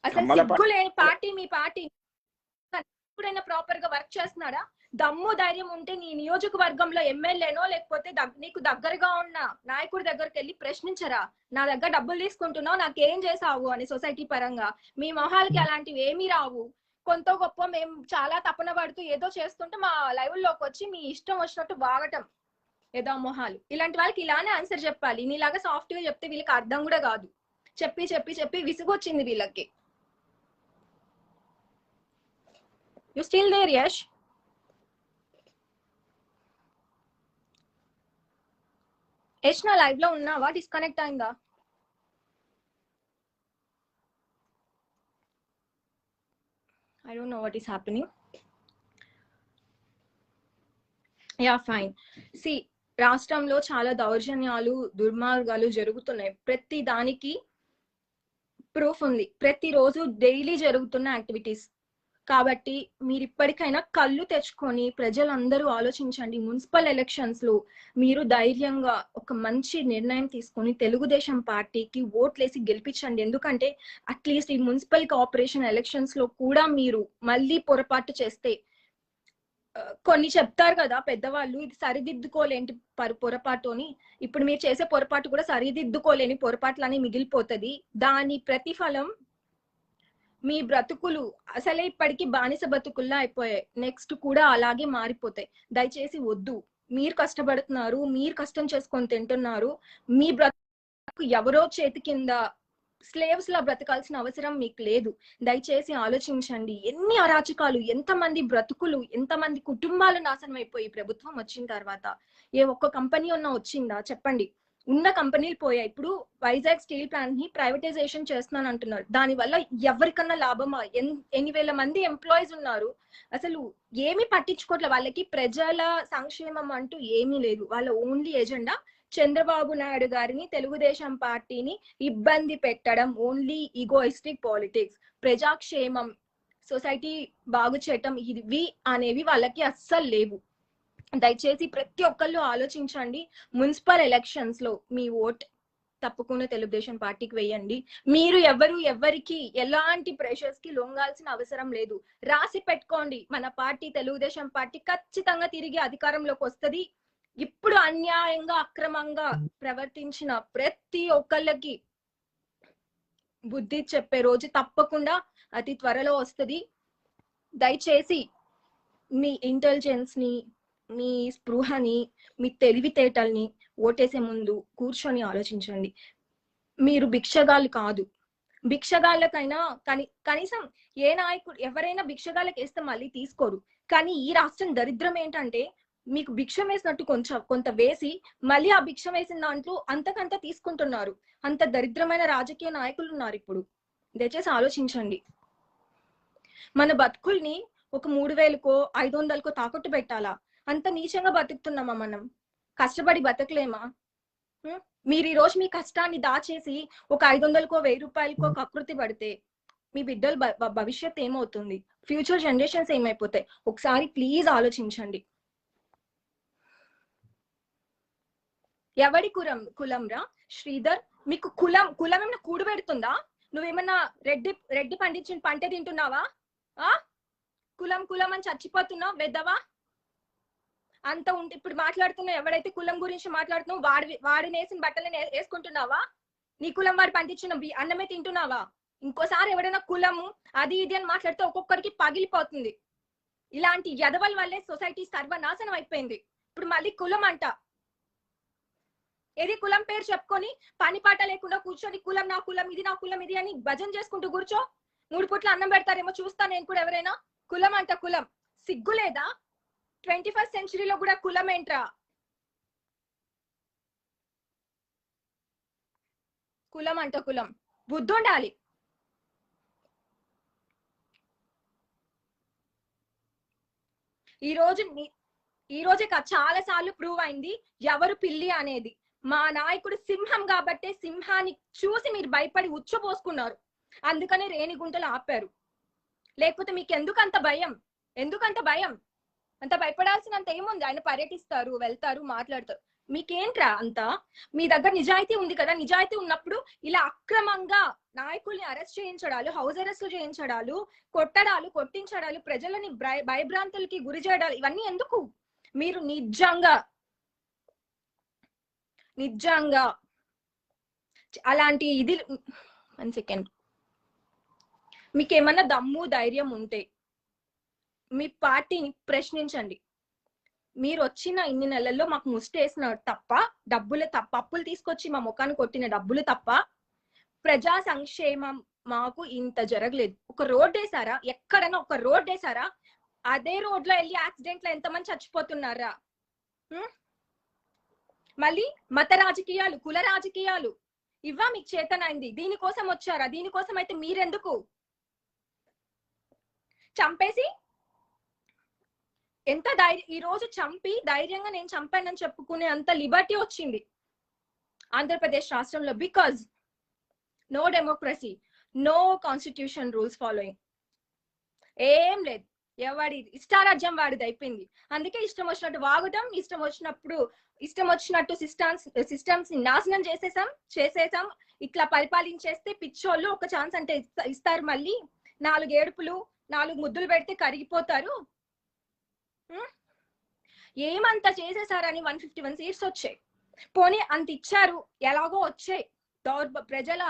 అసలు సిగ్గు లేని పార్టీ మీ పార్టీ. ఎప్పుడైనా ప్రాపర్ గా వర్క్ చేస్తున్నాడా? దమ్ము ధైర్యం ఉంటే నీ నియోజకవర్గంలో ఎమ్మెల్యేనో లేకపోతే నీకు దగ్గరగా ఉన్న నాయకుడి దగ్గరికి వెళ్ళి ప్రశ్నించరా, నా దగ్గర డబ్బులు తీసుకుంటున్నావు నాకేం చేసావు అని. సొసైటీ పరంగా మీ మొహాలకి అలాంటివి ఏమీ రావు. కొంత గొప్ప మేము చాలా తపన పడుతూ ఏదో చేస్తుంటే మా లైవ్ లోకి వచ్చి మీ ఇష్టం వచ్చినట్టు వాగటం ఏదో మొహాలు. ఇలాంటి వాళ్ళకి ఇలానే ఆన్సర్ చెప్పాలి. నీలాగా సాఫ్ట్ గా చెప్తే వీళ్ళకి అర్థం కూడా కాదు. చెప్పి చెప్పి చెప్పి విసుగొచ్చింది వీళ్ళకి. You still there Yash? Yash నా లైవ్ లో ఉన్నావా? డిస్కనెక్ట్ అయిందా? I don't know what is happening. Yeah, fine. See, రాష్ట్రంలో చాలా దౌర్జన్యాలు దుర్మార్గాలు జరుగుతున్నాయి. ప్రతి దానికి ప్రూఫ్ ఉంది. ప్రతిరోజు డైలీ జరుగుతున్న యాక్టివిటీస్. కాబట్టి మీరు ఇప్పటికైనా కళ్ళు తెచ్చుకొని ప్రజలందరూ ఆలోచించండి. మున్సిపల్ ఎలక్షన్స్ లో మీరు ధైర్యంగా ఒక మంచి నిర్ణయం తీసుకొని తెలుగుదేశం పార్టీకి ఓట్లేసి గెలిపించండి. ఎందుకంటే అట్లీస్ట్ ఈ మున్సిపల్ కార్పొరేషన్ ఎలక్షన్స్ లో కూడా మీరు మళ్ళీ పొరపాటు చేస్తే కొన్ని చెప్తారు కదా పెద్దవాళ్ళు, ఇది సరిదిద్దుకోలేని పొరపాటు అని. ఇప్పుడు మీరు చేసే పొరపాటు కూడా సరిదిద్దుకోలేని పొరపాట్లని మిగిలిపోతుంది. దాని ప్రతిఫలం మీ బ్రతుకులు అసలే ఇప్పటికీ బానిస బతుకుల్లా అయిపోయాయి. నెక్స్ట్ కూడా అలాగే మారిపోతాయి. దయచేసి వద్దు. మీరు కష్టపడుతున్నారు, మీరు కష్టం చేసుకొని తింటున్నారు. మీ బ్రతుకు ఎవరో చేతి కింద స్లేవ్స్ లా బ్రతకాల్సిన అవసరం మీకు లేదు. దయచేసి ఆలోచించండి. ఎన్ని అరాచకాలు, ఎంతమంది బ్రతుకులు, ఎంతమంది కుటుంబాలు నాశనం అయిపోయి ప్రభుత్వం వచ్చిన తర్వాత. ఏ ఒక్క కంపెనీ ఉన్నా వచ్చిందా చెప్పండి? ఉన్న కంపెనీలు పోయాయి. ఇప్పుడు వైజాగ్ స్టీల్ ప్లాంట్ ని ప్రైవేటైజేషన్ చేస్తున్నాను అంటున్నారు. దానివల్ల ఎవరికన్నా లాభమా? ఎన్ని వేల మంది ఎంప్లాయీస్ ఉన్నారు. అసలు ఏమి పట్టించుకోవట్లే. వాళ్ళకి ప్రజల సంక్షేమం అంటూ ఏమీ లేదు. వాళ్ళ ఓన్లీ ఎజెండా చంద్రబాబు నాయుడు గారిని, తెలుగుదేశం పార్టీని ఇబ్బంది పెట్టడం. Only egoistic politics. ప్రజాక్షేమం, సొసైటీ బాగు చేయటం ఇవి అనేవి వాళ్ళకి అస్సలు లేవు. దయచేసి ప్రతి ఒక్కళ్ళు ఆలోచించండి. మున్సిపల్ ఎలక్షన్స్ లో మీ ఓట్ తప్పకుండా తెలుగుదేశం పార్టీకి వేయండి. మీరు ఎవరికి ఎలాంటి ప్రెషర్స్ కి లొంగాల్సిన అవసరం లేదు. రాసి పెట్టుకోండి, మన పార్టీ తెలుగుదేశం పార్టీ ఖచ్చితంగా తిరిగి అధికారంలోకి వస్తది. ఇప్పుడు అన్యాయంగా అక్రమంగా ప్రవర్తించిన ప్రతి ఒక్కళ్ళకి బుద్ధి చెప్పే రోజు తప్పకుండా అతి త్వరలో వస్తది. దయచేసి మీ ఇంటెలిజెన్స్ ని, మీ స్పృహని, మీ తెలివితేటల్ని ఓటేసే ముందు కూర్చొని ఆలోచించండి. మీరు భిక్షగాళ్ళు కాదు. భిక్షగాళ్ళకైనా కనీసం ఏ నాయకుడు ఎవరైనా భిక్షగాళ్ళకి వేస్తే మళ్ళీ తీసుకోరు. కానీ ఈ రాష్ట్రం దరిద్రం ఏంటంటే మీకు భిక్షం వేసినట్టు కొంత వేసి మళ్ళీ ఆ భిక్షం వేసిన దాంట్లో అంతకంత తీసుకుంటున్నారు. అంత దరిద్రమైన రాజకీయ నాయకులు ఉన్నారు ఇప్పుడు. దయచేసి ఆలోచించండి. మన బతుకుల్ని ఒక 3,000కో 500కో తాకట్టు పెట్టాలా? అంత నీచంగా బతుకుతున్నామా మనం? కష్టపడి బతకలేమా? మీరు ఈ రోజు మీ కష్టాన్ని దాచేసి ఒక 500కో 1000 రూపాయలకో కకృతి పడితే మీ బిడ్డల భవిష్యత్ ఏమవుతుంది? ఫ్యూచర్ జనరేషన్స్ ఏమైపోతాయి? ఒకసారి ప్లీజ్ ఆలోచించండి. ఎవడి కులం రా శ్రీధర్? మీకు కులం ఏమైనా కూడు పెడుతుందా? నువ్వేమన్నా రెడ్డి పండించిన పంట తింటున్నావా? కులం అని చచ్చిపోతున్నావు వెద్దవా? అంత ఉంటే ఇప్పుడు మాట్లాడుతున్నా, ఎవడైతే కులం గురించి మాట్లాడుతున్నావు వాడిని వేసిన బట్టలని వేసుకుంటున్నావా? నీ కులం వాడు పండించిన అన్నమే తింటున్నావా? ఇంకోసారి ఎవడైనా కులము అది ఇది అని మాట్లాడితే ఒక్కొక్కరికి పగిలిపోతుంది. ఇలాంటి ఎదవల వల్లే సొసైటీ సర్వనాశనం అయిపోయింది. ఇప్పుడు మళ్ళీ కులం అంట. ఏది కులం పేరు చెప్పుకొని పని పాట లేకుండా కూర్చొని కులం నా కులం ఇది నా కులం ఇది అని భజన చేసుకుంటూ కూర్చో. 3 పూట్ల అన్నం పెడతారేమో చూస్తా నేను కూడా. ఎవరైనా కులం అంట కులం. సిగ్గు లేదా? 21st సెంచరీలో కూడా కులం ఏంట్రా? కులం అంట కులం. బుద్ధి ఉండాలి. ఈ రోజే చాలా సార్లు ప్రూవ్ అయింది ఎవరు పిల్లి అనేది. మా నాయకుడు సింహం కాబట్టే సింహాన్ని చూసి మీరు భయపడి ఉచ్చపోసుకున్నారు. అందుకనే రేణిగుంటలు ఆపారు. లేకపోతే మీకు ఎందుకంత భయం? అంత భయపడాల్సినంత ఏముంది? ఆయన పర్యటిస్తారు, వెళ్తారు, మాట్లాడతారు. మీకేంట్రా అంతా? మీ దగ్గర నిజాయితీ ఉంది కదా. నిజాయితీ ఉన్నప్పుడు ఇలా అక్రమంగా నాయకుల్ని అరెస్ట్ చేయించడాలు, హౌస్ అరెస్ట్లు చేయించడాలు, కొట్టించడాలు, ప్రజలని భయభ్రాంతులకి గురి చేయడాలు, ఇవన్నీ ఎందుకు? మీరు నిజంగా అలాంటి ఇది 1 సెకండ్, మీకేమన్నా దమ్ము ధైర్యం ఉంటే మీ పార్టీని ప్రశ్నించండి. మీరు వచ్చిన ఇన్ని నెలల్లో మాకు ముష్టేసిన తప్ప, అప్పులు తీసుకొచ్చి మా ముఖాన్ని కొట్టిన డబ్బులు తప్ప ప్రజా సంక్షేమం మాకు ఇంత జరగలేదు. ఒక రోడ్ వేసారా? ఎక్కడైనా ఒక రోడ్ వేసారా? అదే రోడ్ లో వెళ్ళి యాక్సిడెంట్ లో ఎంతమంది చచ్చిపోతున్నారా? మళ్ళీ మత రాజకీయాలు, కుల రాజకీయాలు ఇవ్వా మీకు చేతనైంది? దీనికోసం వచ్చారా? దీనికోసం అయితే మీరెందుకు చంపేసి ఎంత ధైర్యం? ఈ రోజు చంపి ధైర్యంగా నేను చంపానని చెప్పుకునే అంత లిబర్టీ వచ్చింది ఆంధ్రప్రదేశ్ రాష్ట్రంలో. Because no democracy, no constitution rules following, ఏం లేదు. ఎవడి ఇష్టారాజ్యం వాడిది అయిపోయింది. అందుకే ఇష్టం వచ్చినట్టు వాగటం, ఇష్టం వచ్చినట్టు సిస్టమ్స్ ని నాశనం చేసేసాం. ఇట్లా పరిపాలించేస్తే పిచ్చోళ్ళు ఒక ఛాన్స్ అంటే ఇస్తారు. మళ్ళీ 4 ఏడుపులు 4 ముద్దులు పెడితే కరిగిపోతారు. ఏమంతా చేసేసారని 151 సీట్స్ వచ్చాయి. పోనీ అంత ఇచ్చారు, ఎలాగో వచ్చాయి. ప్రజల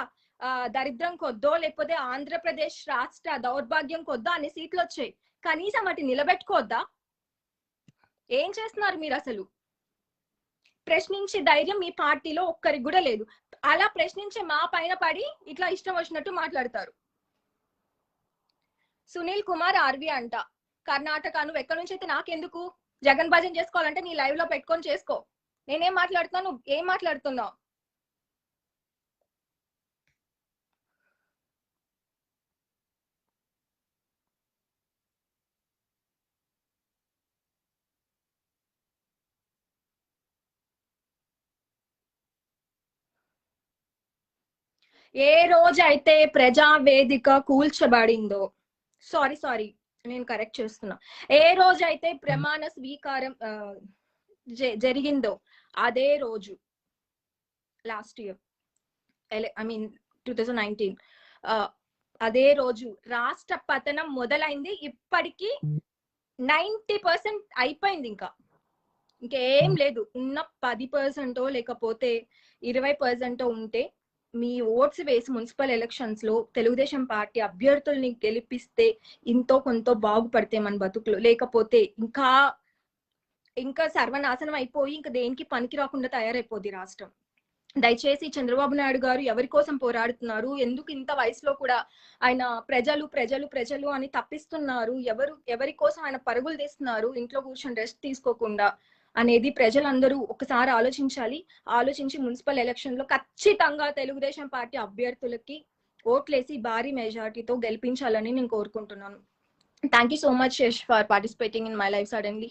దరిద్రం కొద్దో లేకపోతే ఆంధ్రప్రదేశ్ రాష్ట్ర దౌర్భాగ్యం కొద్దో అన్ని సీట్లు వచ్చాయి. కనీసం వాటి నిలబెట్టుకోవద్దా? ఏం చేస్తున్నారు మీరు అసలు? ప్రశ్నించే ధైర్యం మీ పార్టీలో ఒక్కరికి కూడా లేదు. అలా ప్రశ్నించే మా పైన పడి ఇట్లా ఇష్టం వచ్చినట్టు మాట్లాడతారు. సునీల్ కుమార్ ఆర్వి అంట కర్ణాటక. నువ్వు ఎక్కడి నుంచి అయితే నాకెందుకు? జగన్ భజన్ చేసుకోవాలంటే నీ లైవ్ లో పెట్టుకొని చేసుకో. నేనేం మాట్లాడుతున్నా, నువ్వు ఏం మాట్లాడుతున్నావు? ఏ రోజైతే ప్రజావేదిక కూల్చబడిందో, సారీ నేను కరెక్ట్ చేస్తున్నా, ఏ రోజైతే ప్రమాణ స్వీకారం జరిగిందో అదే రోజు లాస్ట్ ఇయర్ ఐ మీన్ 2019 అదే రోజు రాష్ట్ర పతనం మొదలైంది. ఇప్పటికీ 90% అయిపోయింది. ఇంకేం లేదు. ఉన్న 10% లేకపోతే 20% ఉంటే మీ ఓట్స్ వేసి మున్సిపల్ ఎలక్షన్స్ లో తెలుగుదేశం పార్టీ అభ్యర్థుల్ని గెలిపిస్తే ఇంతో కొంత బాగుపడితే మన బతుకులు, లేకపోతే ఇంకా సర్వనాశనం అయిపోయి ఇంకా దేనికి పనికి రాకుండా తయారైపోద్ది రాష్ట్రం. దయచేసి చంద్రబాబు నాయుడు గారు ఎవరి కోసం పోరాడుతున్నారు, ఎందుకు ఇంత వయసులో కూడా ఆయన ప్రజలు ప్రజలు ప్రజలు అని తప్పిస్తున్నారు, ఎవరి కోసం ఆయన పరుగులు తీస్తున్నారు ఇంట్లో కూర్చొని రెస్ట్ తీసుకోకుండా అనేది ప్రజలందరూ ఒకసారి ఆలోచించాలి. ఆలోచించి మున్సిపల్ ఎలక్షన్ లో ఖచ్చితంగా తెలుగుదేశం పార్టీ అభ్యర్థులకి ఓట్లేసి భారీ మెజార్టీతో గెలిపించాలని నేను కోరుకుంటున్నాను. Thank you so much Yash for participating in my life suddenly.